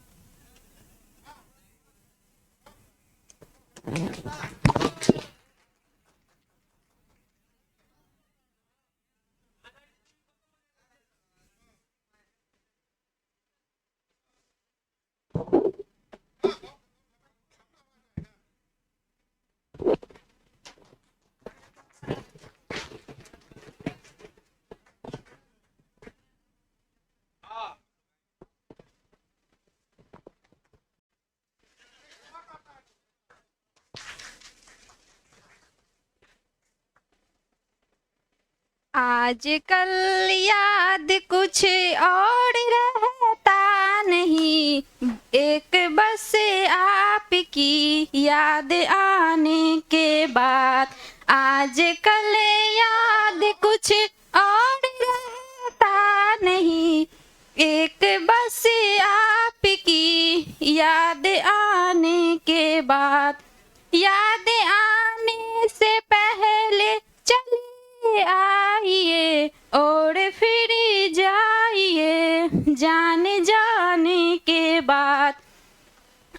आजकल याद कुछ और रहता नहीं, एक बस आपकी याद आने के बाद। आजकल याद कुछ और रहता नहीं, एक बस आपकी याद आने के बाद। याद आने से पहले चले आइए और फिर जाइए जाने जाने के बाद।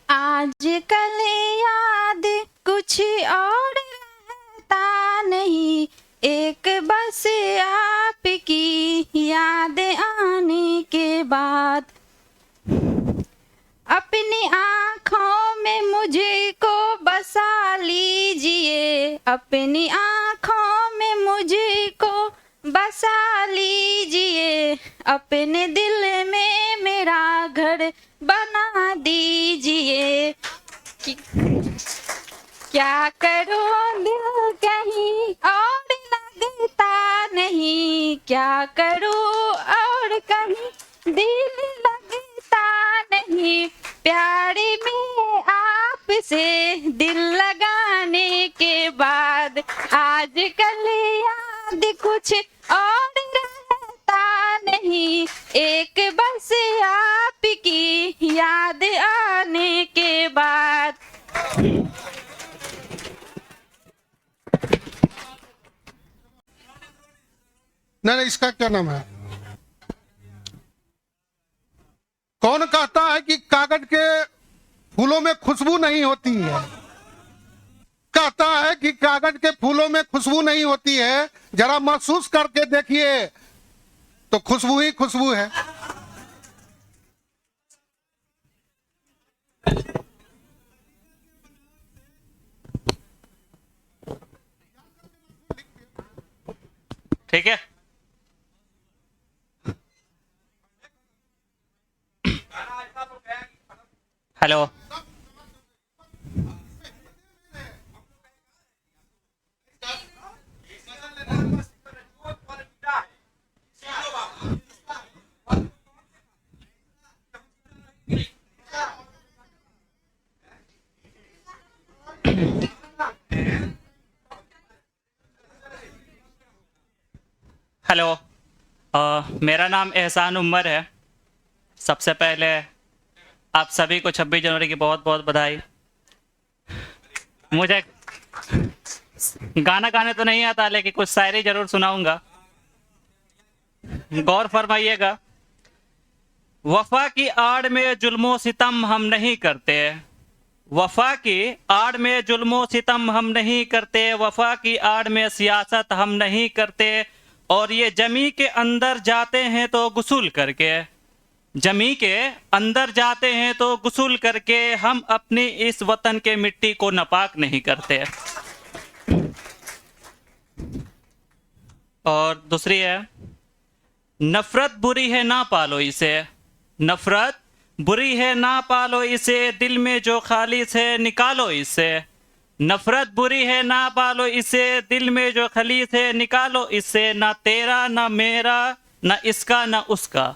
आजकल याद कुछ और रहता नहीं, एक बस आपकी याद आने के बाद। अपनी आँखों में मुझको बसा लीजिए, अपनी आँखों में मुझको बसा लीजिए, अपने दिल में मेरा घर बना दीजिए। क्या करूं दिल कहीं और लगता नहीं, क्या करूं और कहीं दिल लगता नहीं। प्यार में आपसे दिल लगाने के बाद आजकल याद कुछ और रहता नहीं, एक बस आपकी याद आने के बाद। नहीं, इसका क्या नाम है? कौन कहता है कि कागज के फूलों में खुशबू नहीं होती है? कहता है कि कागज के फूलों में खुशबू नहीं होती है, जरा महसूस करके देखिए तो खुशबू ही खुशबू है। ठीक है। हेलो, हेलो, मेरा नाम एहसान उमर है। सबसे पहले आप सभी को 26 जनवरी की बहुत बहुत बधाई। मुझे गाना गाने तो नहीं आता, लेकिन कुछ शायरी जरूर सुनाऊंगा, गौर फरमाइएगा। वफा की आड़ में जुल्मो सितम हम नहीं करते, वफा की आड़ में जुल्मो सितम हम नहीं करते, वफा की आड़ में सियासत हम नहीं करते। और ये जमी के अंदर जाते हैं तो गुस्ल करके, जमी के अंदर जाते हैं तो गुस्ल करके, हम अपनी इस वतन के मिट्टी को नापाक नहीं करते। और दूसरी है, नफरत बुरी है ना पालो इसे, नफरत बुरी है ना पालो इसे, दिल में जो खालिस है निकालो इसे। नफरत बुरी है ना पालो इसे, दिल में जो खलीस है निकालो इसे। ना तेरा ना मेरा ना इसका ना उसका,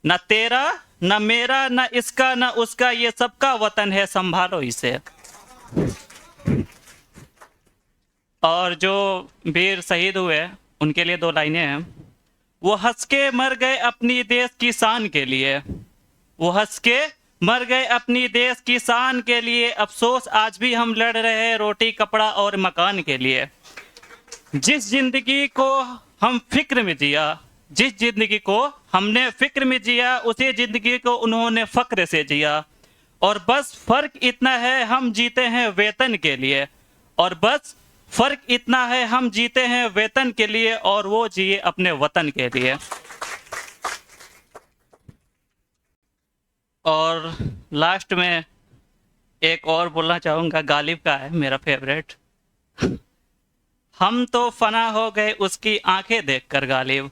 न तेरा न मेरा न इसका न उसका, ये सबका वतन है, संभालो इसे। और जो वीर शहीद हुए उनके लिए 2 लाइनें हैं। वो हंस के मर गए अपनी देश की शान के लिए, वो हंस के मर गए अपनी देश की शान के लिए, अफसोस आज भी हम लड़ रहे हैं रोटी कपड़ा और मकान के लिए। जिस जिंदगी को हम फिक्र में जिया, जिस जिंदगी को हमने फिक्र में जिया, उसी जिंदगी को उन्होंने फक्र से जिया। और बस फर्क इतना है हम जीते हैं वेतन के लिए, और बस फर्क इतना है हम जीते हैं वेतन के लिए, और वो जिए अपने वतन के लिए। और लास्ट में एक और बोलना चाहूँगा, गालिब का है मेरा फेवरेट। हम तो फना हो गए उसकी आंखें देखकर गालिब,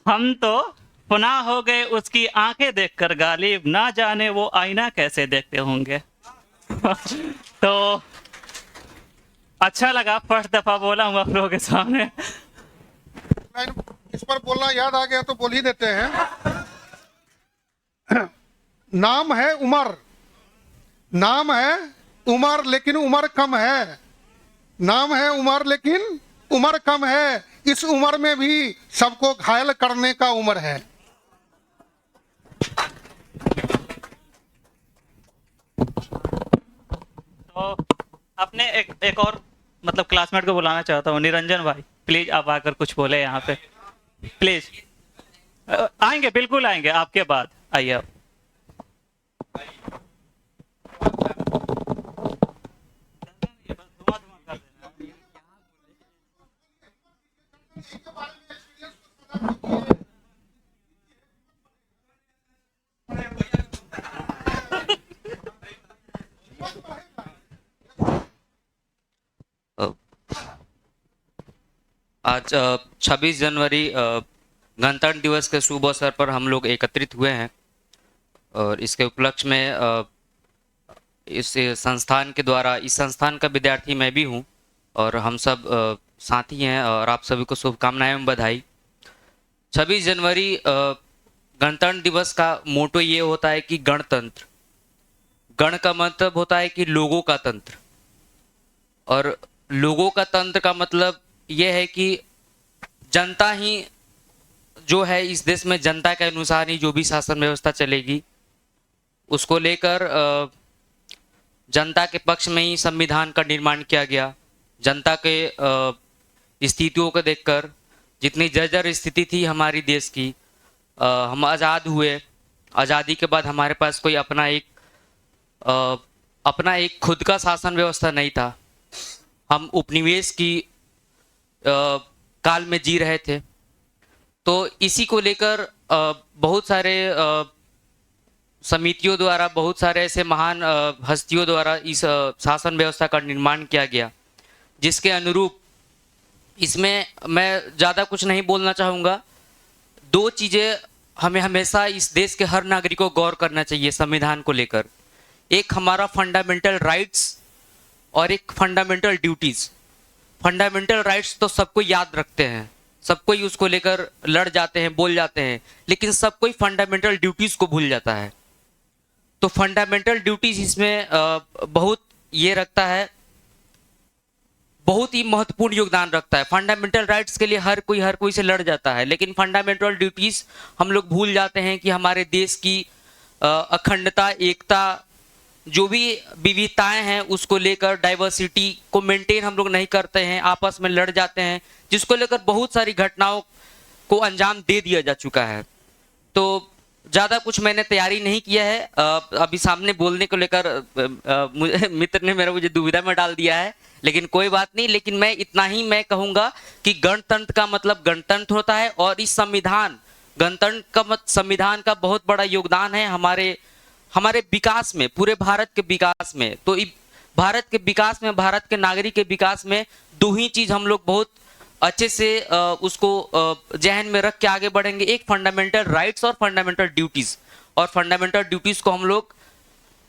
हम तो फना हो गए उसकी आंखें देखकर गालिब, ना जाने वो आईना कैसे देखते होंगे। तो अच्छा लगा, फर्स्ट दफा बोला हूँ आप लोगों के सामने। इस पर बोलना याद आ गया तो बोल ही देते हैं। नाम है उमर, नाम है उमर लेकिन उम्र कम है, नाम है उमर लेकिन उम्र कम है, इस उम्र में भी सबको घायल करने का उम्र है। तो अपने एक और मतलब क्लासमेट को बुलाना चाहता हूँ, निरंजन भाई प्लीज आप आकर कुछ बोले यहाँ पे प्लीज। आएंगे, बिल्कुल आएंगे आपके बाद, आइए आप। आज 26 जनवरी गणतंत्र दिवस के शुभ अवसर पर हम लोग एकत्रित हुए हैं, और इसके उपलक्ष्य में इस संस्थान के द्वारा, इस संस्थान का विद्यार्थी मैं भी हूं, और हम सब साथी हैं, और आप सभी को शुभकामनाएं एवं बधाई। 26 जनवरी गणतंत्र दिवस का मोटो ये होता है कि गणतंत्र, गण का मतलब होता है कि लोगों का तंत्र, और लोगों का तंत्र का मतलब यह है कि जनता ही जो है इस देश में, जनता के अनुसार ही जो भी शासन व्यवस्था चलेगी, उसको लेकर जनता के पक्ष में ही संविधान का निर्माण किया गया। जनता के स्थितियों को देखकर, जितनी जर्जर स्थिति थी हमारी देश की, हम आज़ाद हुए, आज़ादी के बाद हमारे पास कोई अपना एक खुद का शासन व्यवस्था नहीं था, हम उपनिवेश की काल में जी रहे थे। तो इसी को लेकर बहुत सारे समितियों द्वारा, बहुत सारे ऐसे महान हस्तियों द्वारा इस शासन व्यवस्था का निर्माण किया गया, जिसके अनुरूप इसमें मैं ज़्यादा कुछ नहीं बोलना चाहूँगा। 2 चीज़ें हमें हमेशा इस देश के हर नागरिक को गौर करना चाहिए संविधान को लेकर। एक हमारा फंडामेंटल राइट्स और एक फंडामेंटल ड्यूटीज़। फंडामेंटल राइट्स तो सबको याद रखते हैं, सब कोई उसको लेकर लड़ जाते हैं, बोल जाते हैं, लेकिन सब कोई फंडामेंटल ड्यूटीज़ को भूल जाता है। तो फंडामेंटल ड्यूटीज़ इसमें बहुत ये रखता है, बहुत ही महत्वपूर्ण योगदान रखता है। फंडामेंटल राइट्स के लिए हर कोई से लड़ जाता है, लेकिन फंडामेंटल ड्यूटीज़ हम लोग भूल जाते हैं कि हमारे देश की अखंडता, एकता, जो भी विविधताएं हैं उसको लेकर, डाइवर्सिटी को मेंटेन हम लोग नहीं करते हैं, आपस में लड़ जाते हैं, जिसको लेकर बहुत सारी घटनाओं को अंजाम दे दिया जा चुका है। तो ज़्यादा कुछ मैंने तैयारी नहीं किया है, अभी सामने बोलने को लेकर मित्र ने मुझे दुविधा में डाल दिया है, लेकिन कोई बात नहीं। लेकिन मैं इतना ही मैं कहूँगा कि गणतंत्र का मतलब गणतंत्र होता है, और इस संविधान, गणतंत्र का संविधान का बहुत बड़ा योगदान है हमारे विकास में, पूरे भारत के विकास में। तो भारत के विकास में, भारत के नागरिक के विकास में 2 ही चीज़ हम लोग बहुत अच्छे से उसको जहन में रख के आगे बढ़ेंगे। एक फंडामेंटल राइट्स और फंडामेंटल ड्यूटीज़, और फंडामेंटल ड्यूटीज़ को हम लोग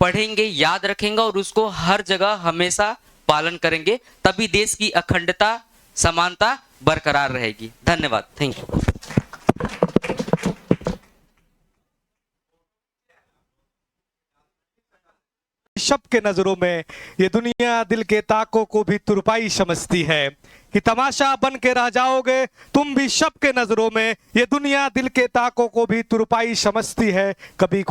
पढ़ेंगे, याद रखेंगे, और उसको हर जगह हमेशा पालन करेंगे, तभी देश की अखंडता, समानता बरकरार रहेगी। धन्यवाद, थैंक यू। सबके नजरों में ये दुनिया दिल के ताकों को भी तुरपाई समझती है कि तमाशा बन के रह जाओगे तुम भी सबके नजरों में। ये दुनिया दिल के ताकों को भी तुरपाई समझती है। कभी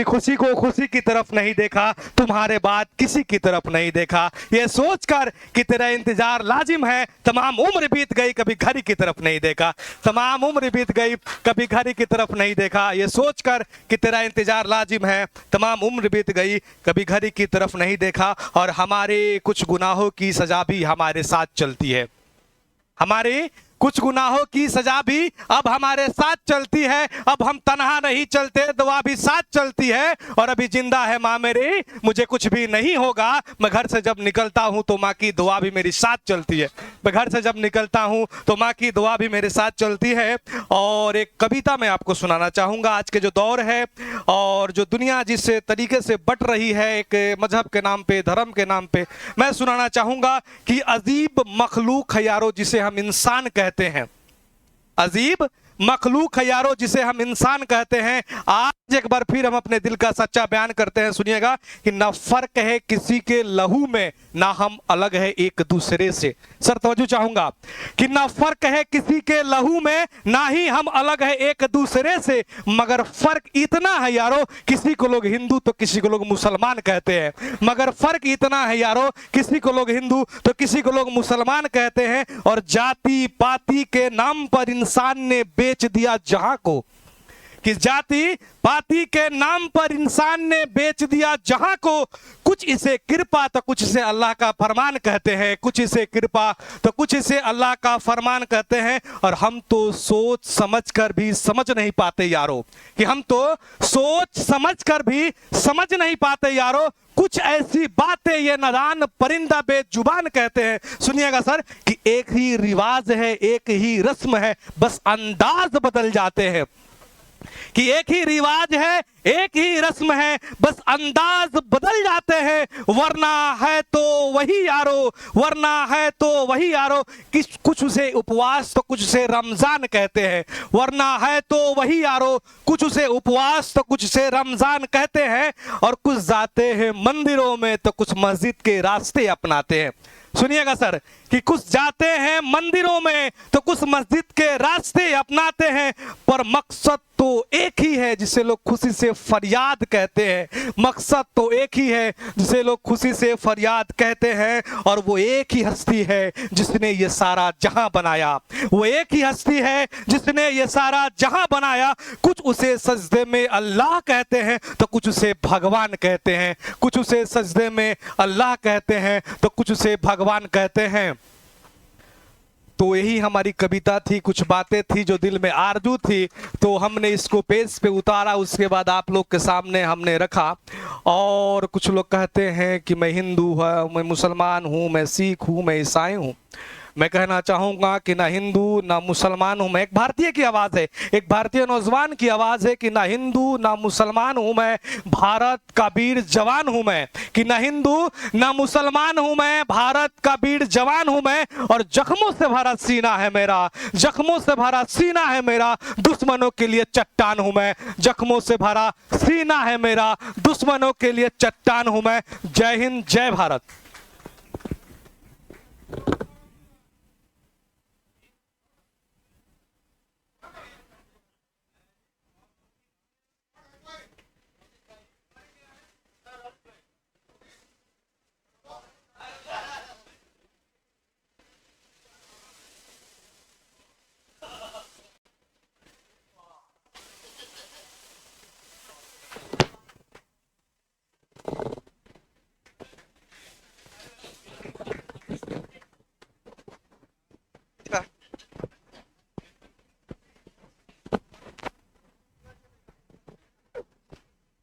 खुशी को खुशी की तरफ नहीं देखा, तुम्हारे बाद किसी की तरफ नहीं देखा। ये सोचकर कि तेरा इंतजार लाजिम है, तमाम उम्र बीत गई कभी घड़ी की तरफ नहीं देखा। तमाम उम्र बीत गई कभी घड़ी की तरफ नहीं देखा। ये सोचकर कि तेरा इंतजार लाजिम है, तमाम उम्र बीत गई कभी घड़ी की तरफ नहीं देखा। और हमारे कुछ गुनाहों की सजा भी हमारे साथ चलती है। हमारे कुछ गुनाहों की सजा भी अब हमारे साथ चलती है। अब हम तन्हा नहीं चलते, दुआ भी साथ चलती है। और अभी जिंदा है माँ मेरी, मुझे कुछ भी नहीं होगा। मैं घर से जब निकलता हूँ तो माँ की दुआ भी मेरी साथ चलती है। मैं घर से जब निकलता हूँ तो माँ की दुआ भी मेरे साथ चलती है। और एक कविता मैं आपको सुनाना चाहूँगा। आज के जो दौर है और जो दुनिया जिस तरीके से बट रही है एक मजहब के नाम पे, धर्म के नाम पे, मैं सुनाना चाहूँगा कि अजीब मखलूक है यारो जिसे हम इंसान कहते हैं। अजीब मखलूक है यारो जिसे हम इंसान कहते हैं। आज एक बार फिर हम अपने दिल का सच्चा बयान करते हैं। सुनिएगा कि ना फर्क है किसी के लहू में, ना हम अलग है एक दूसरे से। सर तवज्जो चाहूंगा कि ना फर्क है किसी के लहू में, ना ही हम अलग है एक दूसरे से, मगर फर्क इतना है यारो किसी को लोग हिंदू तो किसी को लोग मुसलमान कहते हैं। मगर फर्क इतना है यारो किसी को लोग हिंदू तो किसी को लोग मुसलमान कहते हैं। और जाति पाति के नाम पर इंसान ने बेच दिया जहां को, कि जाति पाति के नाम पर इंसान ने बेच दिया जहां को। कुछ इसे कृपा तो कुछ इसे अल्लाह का फरमान कहते हैं, कुछ इसे कृपा तो कुछ इसे अल्लाह का फरमान कहते हैं। और हम तो सोच समझ कर भी समझ नहीं पाते यारो, कि हम तो सोच समझ कर भी समझ नहीं पाते यारो। कुछ ऐसी बातें ये नादान परिंदा बेजुबान कहते हैं। सुनिएगा सर कि एक ही रिवाज है, एक ही रस्म है, बस अंदाज बदल जाते हैं। कि एक ही रिवाज है, एक ही रस्म है, बस अंदाज बदल जाते हैं। वरना है तो वही यारो, वरना है तो वही यारो। कुछ उसे उपवास तो कुछ उसे रमजान कहते हैं। वरना है तो वही यारो, कुछ उसे उपवास तो कुछ उसे रमजान कहते हैं। और कुछ जाते हैं मंदिरों में तो कुछ मस्जिद के रास्ते अपनाते हैं। सुनिएगा सर कि कुछ जाते हैं मंदिरों में तो कुछ मस्जिद के रास्ते अपनाते हैं, पर मकसद तो एक ही है जिसे लोग खुशी से फरियाद कहते हैं। मकसद तो एक ही है जिसे लोग खुशी से फरियाद कहते हैं। और वो एक ही हस्ती है जिसने ये सारा जहां बनाया। वो एक ही हस्ती है जिसने ये सारा जहां बनाया। कुछ उसे सजदे में अल्लाह कहते हैं तो कुछ उसे भगवान कहते हैं। कुछ उसे सजदे में अल्लाह कहते हैं तो कुछ उसे भगवान कहते हैं। तो यही हमारी कविता थी, कुछ बातें थी जो दिल में आरजू थी, तो हमने इसको पेज पे उतारा। उसके बाद आप लोग के सामने हमने रखा। और कुछ लोग कहते हैं कि मैं हिंदू हूँ, मैं मुसलमान हूँ, मैं सिख हूँ, मैं ईसाई हूँ। मैं कहना चाहूँगा कि ना हिंदू ना मुसलमान हूँ मैं। एक भारतीय की आवाज़ है, एक भारतीय नौजवान की आवाज़ है कि ना हिंदू ना मुसलमान हूँ मैं, भारत का वीर जवान हूँ मैं। कि ना हिंदू ना मुसलमान हूँ मैं, भारत का वीर जवान हूँ मैं। और जख्मों से भरा सीना है मेरा, जख्मों से भरा सीना है मेरा, दुश्मनों के लिए चट्टान हूँ मैं। जख्मों से भरा सीना है मेरा, दुश्मनों के लिए चट्टान हूँ मैं। जय हिंद, जय भारत।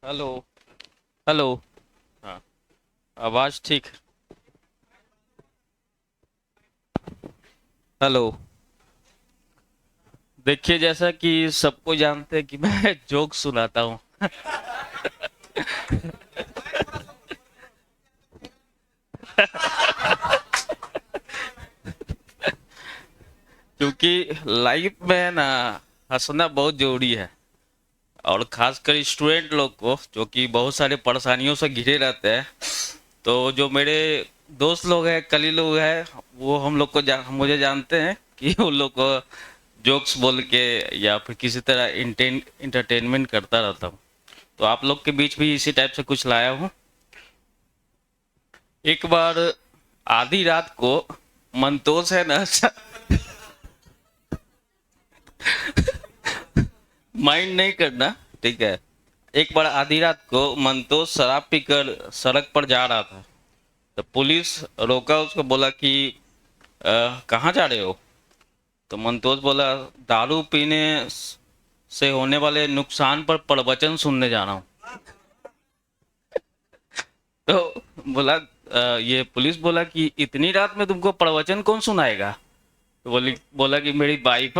हेलो हेलो, हाँ आवाज ठीक। हेलो, देखिए जैसा कि सबको जानते हैं कि मैं जोक सुनाता हूँ। क्योंकि लाइफ में ना हंसना बहुत जरूरी है। और खासकर स्टूडेंट लोग को, जो कि बहुत सारे परेशानियों से घिरे रहते हैं। तो जो मेरे दोस्त लोग हैं, कली लोग हैं, वो हम लोग को मुझे जानते हैं कि उन लोग को जोक्स बोल के या फिर किसी तरह इंटरटेनमेंट करता रहता हूँ। तो आप लोग के बीच भी इसी टाइप से कुछ लाया हूँ। एक बार आधी रात को मंतोष है ना, माइंड नहीं करना, ठीक है। एक बार आधी रात को मंतोष शराब पीकर सड़क पर जा रहा था। तो पुलिस रोका, उसको बोला कि कहाँ जा रहे हो? तो मंतोष बोला दारू पीने से होने वाले नुकसान पर प्रवचन सुनने जा रहा हूँ। तो बोला ये पुलिस बोला कि इतनी रात में तुमको प्रवचन कौन सुनाएगा? तो बोला कि मेरी वाइफ।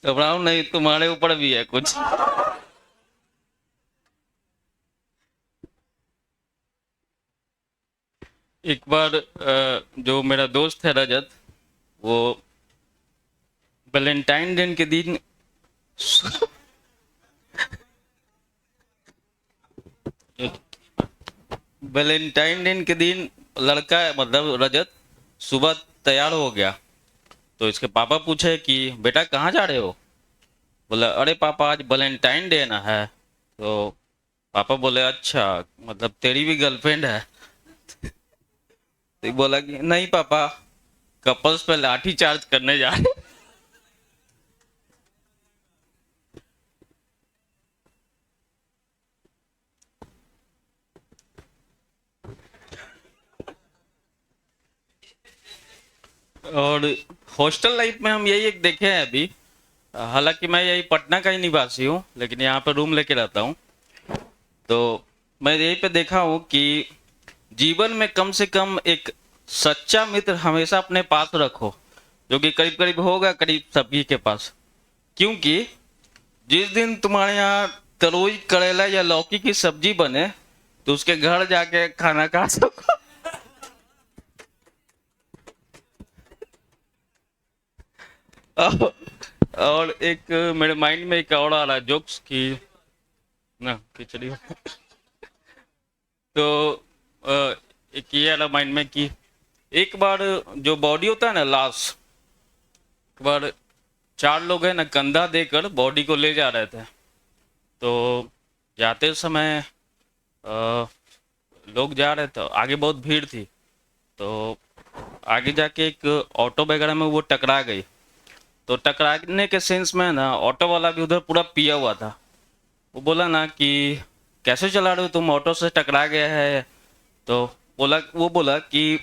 घबराओ नहीं, तुम्हारे ऊपर भी है कुछ। एक बार जो मेरा दोस्त है रजत, वो वैलेंटाइन डे के दिन लड़का मतलब रजत सुबह तैयार हो गया। तो इसके पापा पूछे कि बेटा कहाँ जा रहे हो? बोला अरे पापा आज वैलेंटाइन डे ना है। तो पापा बोले अच्छा, मतलब तेरी भी गर्लफ्रेंड है? तो बोला कि नहीं पापा, कपल्स पे लाठी चार्ज करने जा रहे। और हॉस्टल लाइफ में हम यही एक देखे हैं अभी। हालांकि मैं यही पटना का ही निवासी हूँ, लेकिन यहाँ पे रूम लेके रहता हूँ। तो मैं यही पे देखा हूँ कि जीवन में कम से कम एक सच्चा मित्र हमेशा अपने पास रखो, जो कि करीब करीब होगा करीब सभी के पास। क्योंकि जिस दिन तुम्हारे यहाँ तरोई, करेला या लौकी की सब्जी बने तो उसके घर जाके खाना खा सको। और एक मेरे माइंड में एक और आ रहा है जोक्स की ना खिचड़ी। तो एक ये आ रहा माइंड में कि एक बार जो बॉडी होता है ना लाश, एक बार 4 लोग है ना कंधा देकर बॉडी को ले जा रहे थे। तो जाते समय लोग जा रहे थे, आगे बहुत भीड़ थी। तो आगे जाके एक ऑटो वगैरह में वो टकरा गई। तो टकराने के सेंस में ना ऑटो वाला भी उधर पूरा पिया हुआ था। वो बोला ना कि कैसे चला रहे हो तुम, ऑटो से टकरा गया है। तो वो बोला कि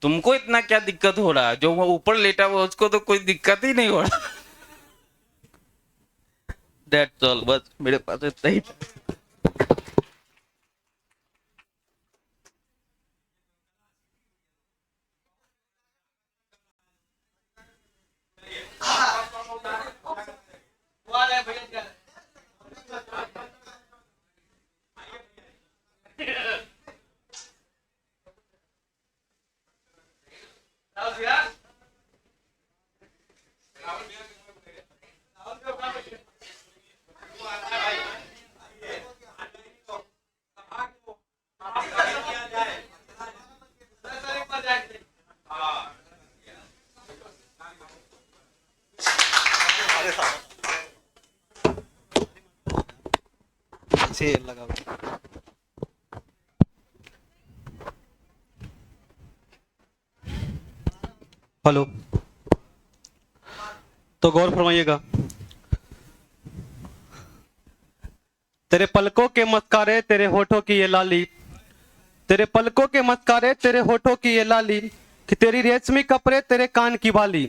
तुमको इतना क्या दिक्कत हो रहा है, जो वो ऊपर लेटा हुआ उसको तो कोई दिक्कत ही नहीं हो रहा। That's all, बस मेरे पास इतना ही। से लगा। हेलो, तो गौर फरमाइएगा। तेरे पलकों के मस्कारे तेरे होठों की ये लाली, तेरे पलकों के मस्कारे तेरे होठों की ये लाली, कि तेरी रेशमी कपड़े तेरे कान की बाली,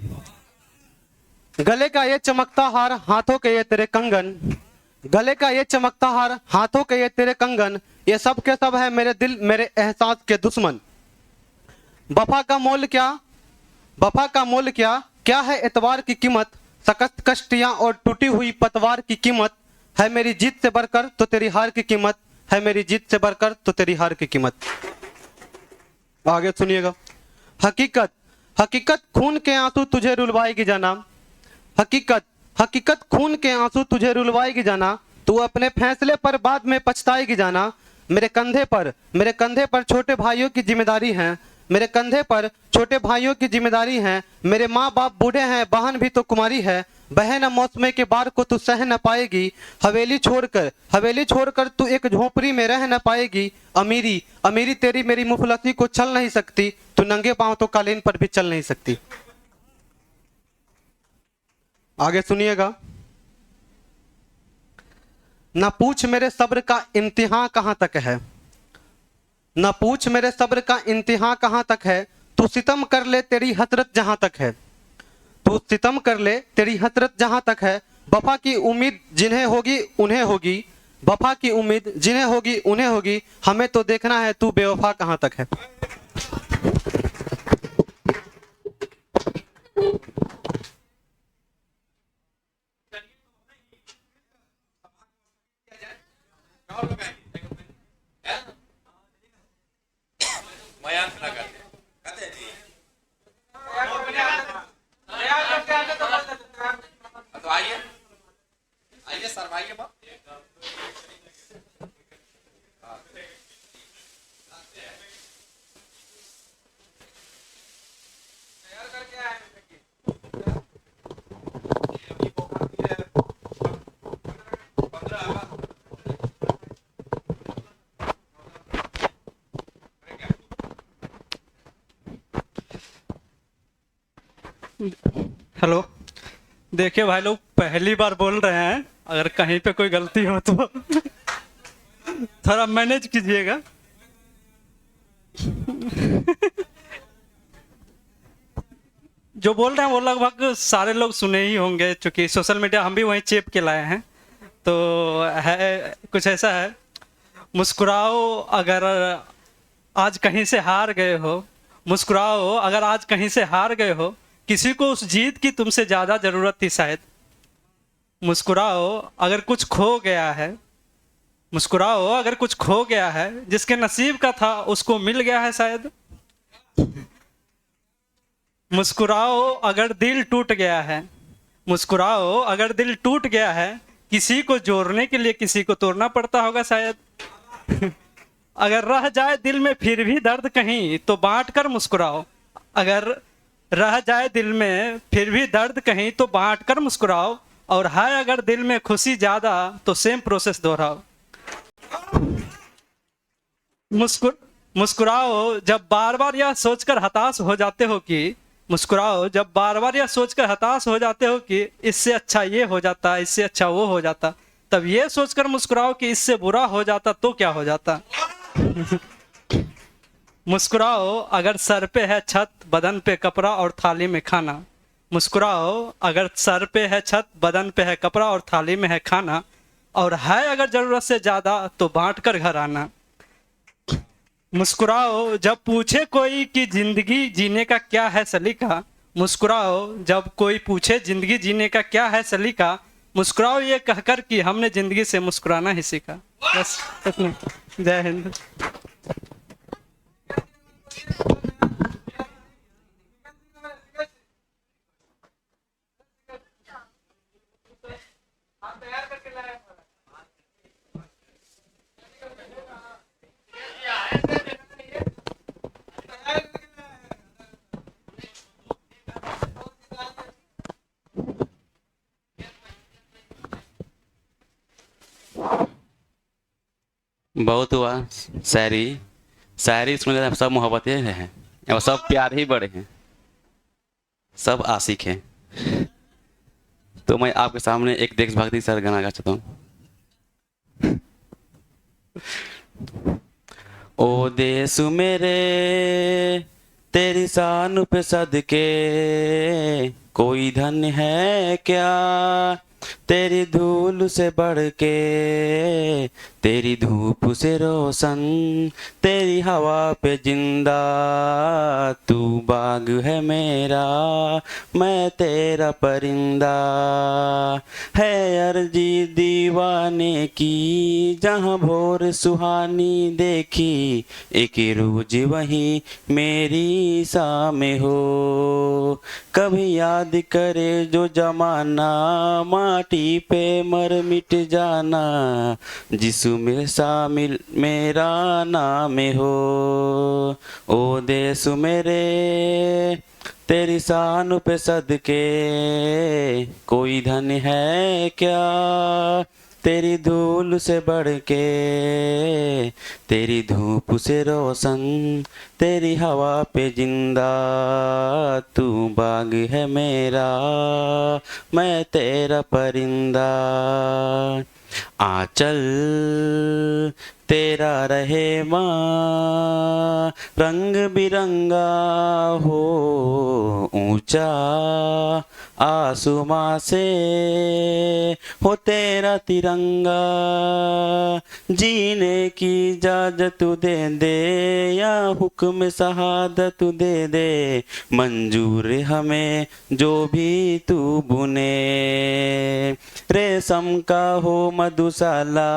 गले का ये चमकता हार हाथों के ये तेरे कंगन, गले का ये चमकता हार हाथों के ये तेरे कंगन, ये सब के सब है मेरे दिल मेरे एहसास के दुश्मन। वफा का मोल क्या, वफा का मोल क्या, क्या है एतवार की कीमत, सकस्त कश्तियां और टूटी हुई पतवार की कीमत, है मेरी जीत से बढ़कर तो तेरी हार की कीमत, है मेरी जीत से बढ़कर तो तेरी हार की कीमत। आगे सुनिएगा। हकीकत हकीकत खून के आंसू तुझे रुलवाएगी जाना। हकीकत हकीकत खून के आंसू तुझे रुलवाएगी जाना। तू अपने फैसले पर बाद में पछताएगी जाना। मेरे कंधे पर छोटे भाइयों की जिम्मेदारी है। मेरे कंधे पर छोटे भाइयों की जिम्मेदारी है। मेरे माँ बाप बूढ़े हैं, बहन भी तो कुमारी है। बहन मौसमे के बार को तू सह न पाएगी। हवेली छोड़कर तू एक झोपड़ी में रह न पाएगी। अमीरी तेरी मेरी मुफलसी को चल नहीं सकती। तू नंगे पांव तो कालीन पर भी चल नहीं सकती। आगे सुनिएगा। ना पूछ मेरे सब्र का इम्तिहान कहाँ तक है। न पूछ मेरे सब्र का इंतहा कहाँ तक है। तू सितम कर ले तेरी हसरत जहाँ तक है। तू सितम कर ले तेरी हसरत जहाँ तक है। वफा की उम्मीद जिन्हें होगी उन्हें होगी। वफा की उम्मीद जिन्हें होगी उन्हें होगी। हमें तो देखना है तू बेवफा कहाँ तक है। तो आइए सर, आइए बाप। हेलो, देखिए भाई लोग पहली बार बोल रहे हैं, अगर कहीं पे कोई गलती हो तो थोड़ा मैनेज कीजिएगा। जो बोल रहे हैं वो लगभग सारे लोग सुने ही होंगे, क्योंकि सोशल मीडिया हम भी वहीं चेप के लाए हैं। तो है कुछ ऐसा है, मुस्कुराओ अगर आज कहीं से हार गए हो, मुस्कुराओ अगर आज कहीं से हार गए हो, किसी को उस जीत की तुमसे ज़्यादा ज़रूरत थी शायद। मुस्कुराओ अगर कुछ खो गया है, मुस्कुराओ अगर कुछ खो गया है, जिसके नसीब का था उसको मिल गया है शायद। मुस्कुराओ अगर दिल टूट गया है, मुस्कुराओ अगर दिल टूट गया है, किसी को जोड़ने के लिए किसी को तोड़ना पड़ता होगा शायद। अगर रह जाए दिल में फिर भी दर्द कहीं तो बांट कर मुस्कुराओ। अगर रह जाए दिल में फिर भी दर्द कहीं तो बांट कर मुस्कुराओ। और है अगर दिल में खुशी ज्यादा तो सेम प्रोसेस दोहराओ। मुस्कुराओ जब बार बार यह सोचकर हताश हो जाते हो कि मुस्कुराओ जब बार बार यह सोचकर हताश हो जाते हो कि इससे अच्छा ये हो जाता, इससे अच्छा वो हो जाता, तब ये सोचकर मुस्कुराओ कि इससे बुरा हो जाता तो क्या हो जाता। मुस्कुराओ अगर सर पे है छत, बदन पे कपड़ा और थाली में खाना। मुस्कुराओ अगर सर पे है छत, बदन पे है कपड़ा और थाली में है खाना। और है अगर जरूरत से ज्यादा तो बांट कर घर आना। मुस्कुराओ जब पूछे कोई कि जिंदगी जीने का क्या है सलीका। मुस्कुराओ जब कोई पूछे जिंदगी जीने का क्या है सलीका। मुस्कुराओ ये कहकर कि हमने जिंदगी से मुस्कुराना ही सीखा। बस इतना। जय हिंद। बहुत हुआ शायरी इसमें सब मोहब्बतें हैं और सब प्यार ही बड़े हैं, सब आशिक हैं। तो मैं आपके सामने एक देशभक्ति सर गाना गा चाहता हूँ। ओ देश मेरे तेरी शान पे सदके, कोई धन है क्या तेरी धूल से बढ़ के, तेरी धूप से रोशन, तेरी हवा पे जिंदा, तू बाग है मेरा, मैं तेरा परिंदा। है अर्जी दीवाने की, जहाँ भोर सुहानी देखी, एक रोज वही मेरी सामे हो। कभी याद करे जो जमाना, माटी पे मर मिट जाना, जिसमें शामिल मेरा नाम हो। ओ देश मेरे तेरी शान पे सदके, कोई धन है क्या तेरी धूल से बढ़ के, तेरी धूप से रोशन, तेरी हवा पे जिंदा, तू बाग है मेरा, मैं तेरा परिंदा। आंचल तेरा रहे माँ, रंग बिरंगा हो ऊंचा आसमां से, हो तेरा तिरंगा। जीने की इजाजत दे दे, या हुक्म शहादत दे दे, मंजूर हमें जो भी तू बुने। रेशम का हो मधुशाला,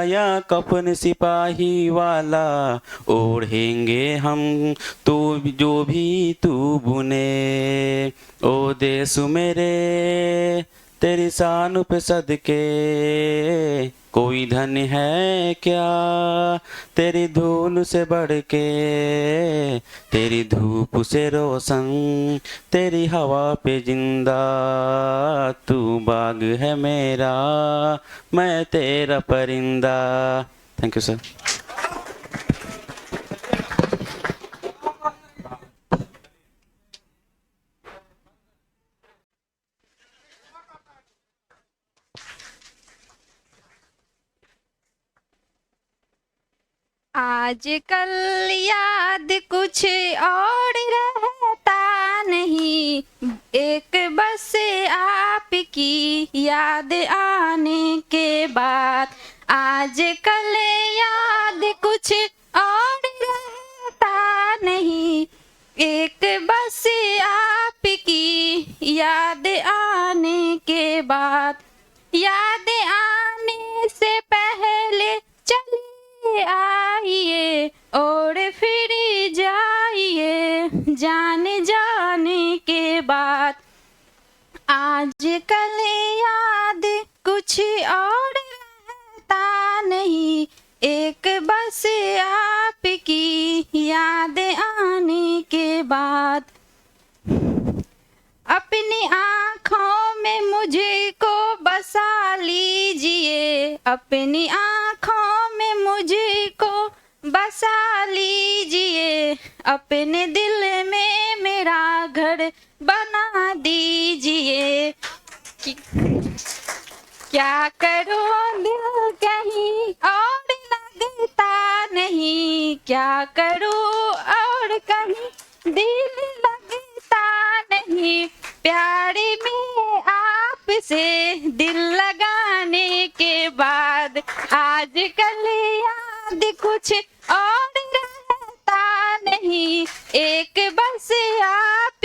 या कफन सिपाही वाला, ओढ़ेंगे हम तो जो भी तू बुने। ओ देश मेरे तेरी शान पे सदके, कोई धन है क्या तेरी धूल से बढ़ के, तेरी धूप से रोशन, तेरी हवा पे जिंदा, तू बाग है मेरा, मैं तेरा परिंदा। Thank you sir. आजकल याद कुछ और रहता नहीं, एक बस आपकी याद आने के बाद। आजकल याद कुछ और रहता नहीं, एक बस आपकी याद आने के बाद। याद आने से पहले चले आइए और फिर जाइए जाने जाने के बाद। आजकल याद कुछ और रहता नहीं, एक बस आपकी याद आने के बाद। अपनी आँखों में मुझको बसा लीजिए, अपनी आँखों में मुझको बसा लीजिए, अपने दिल में मेरा घर बना दीजिए। क्या करूं दिल कहीं और लगता नहीं, क्या करूं और कहीं दिल लगता नहीं। प्यार में आपसे दिल लगाने के बाद, आजकल याद कुछ और रहता नहीं, एक बस आप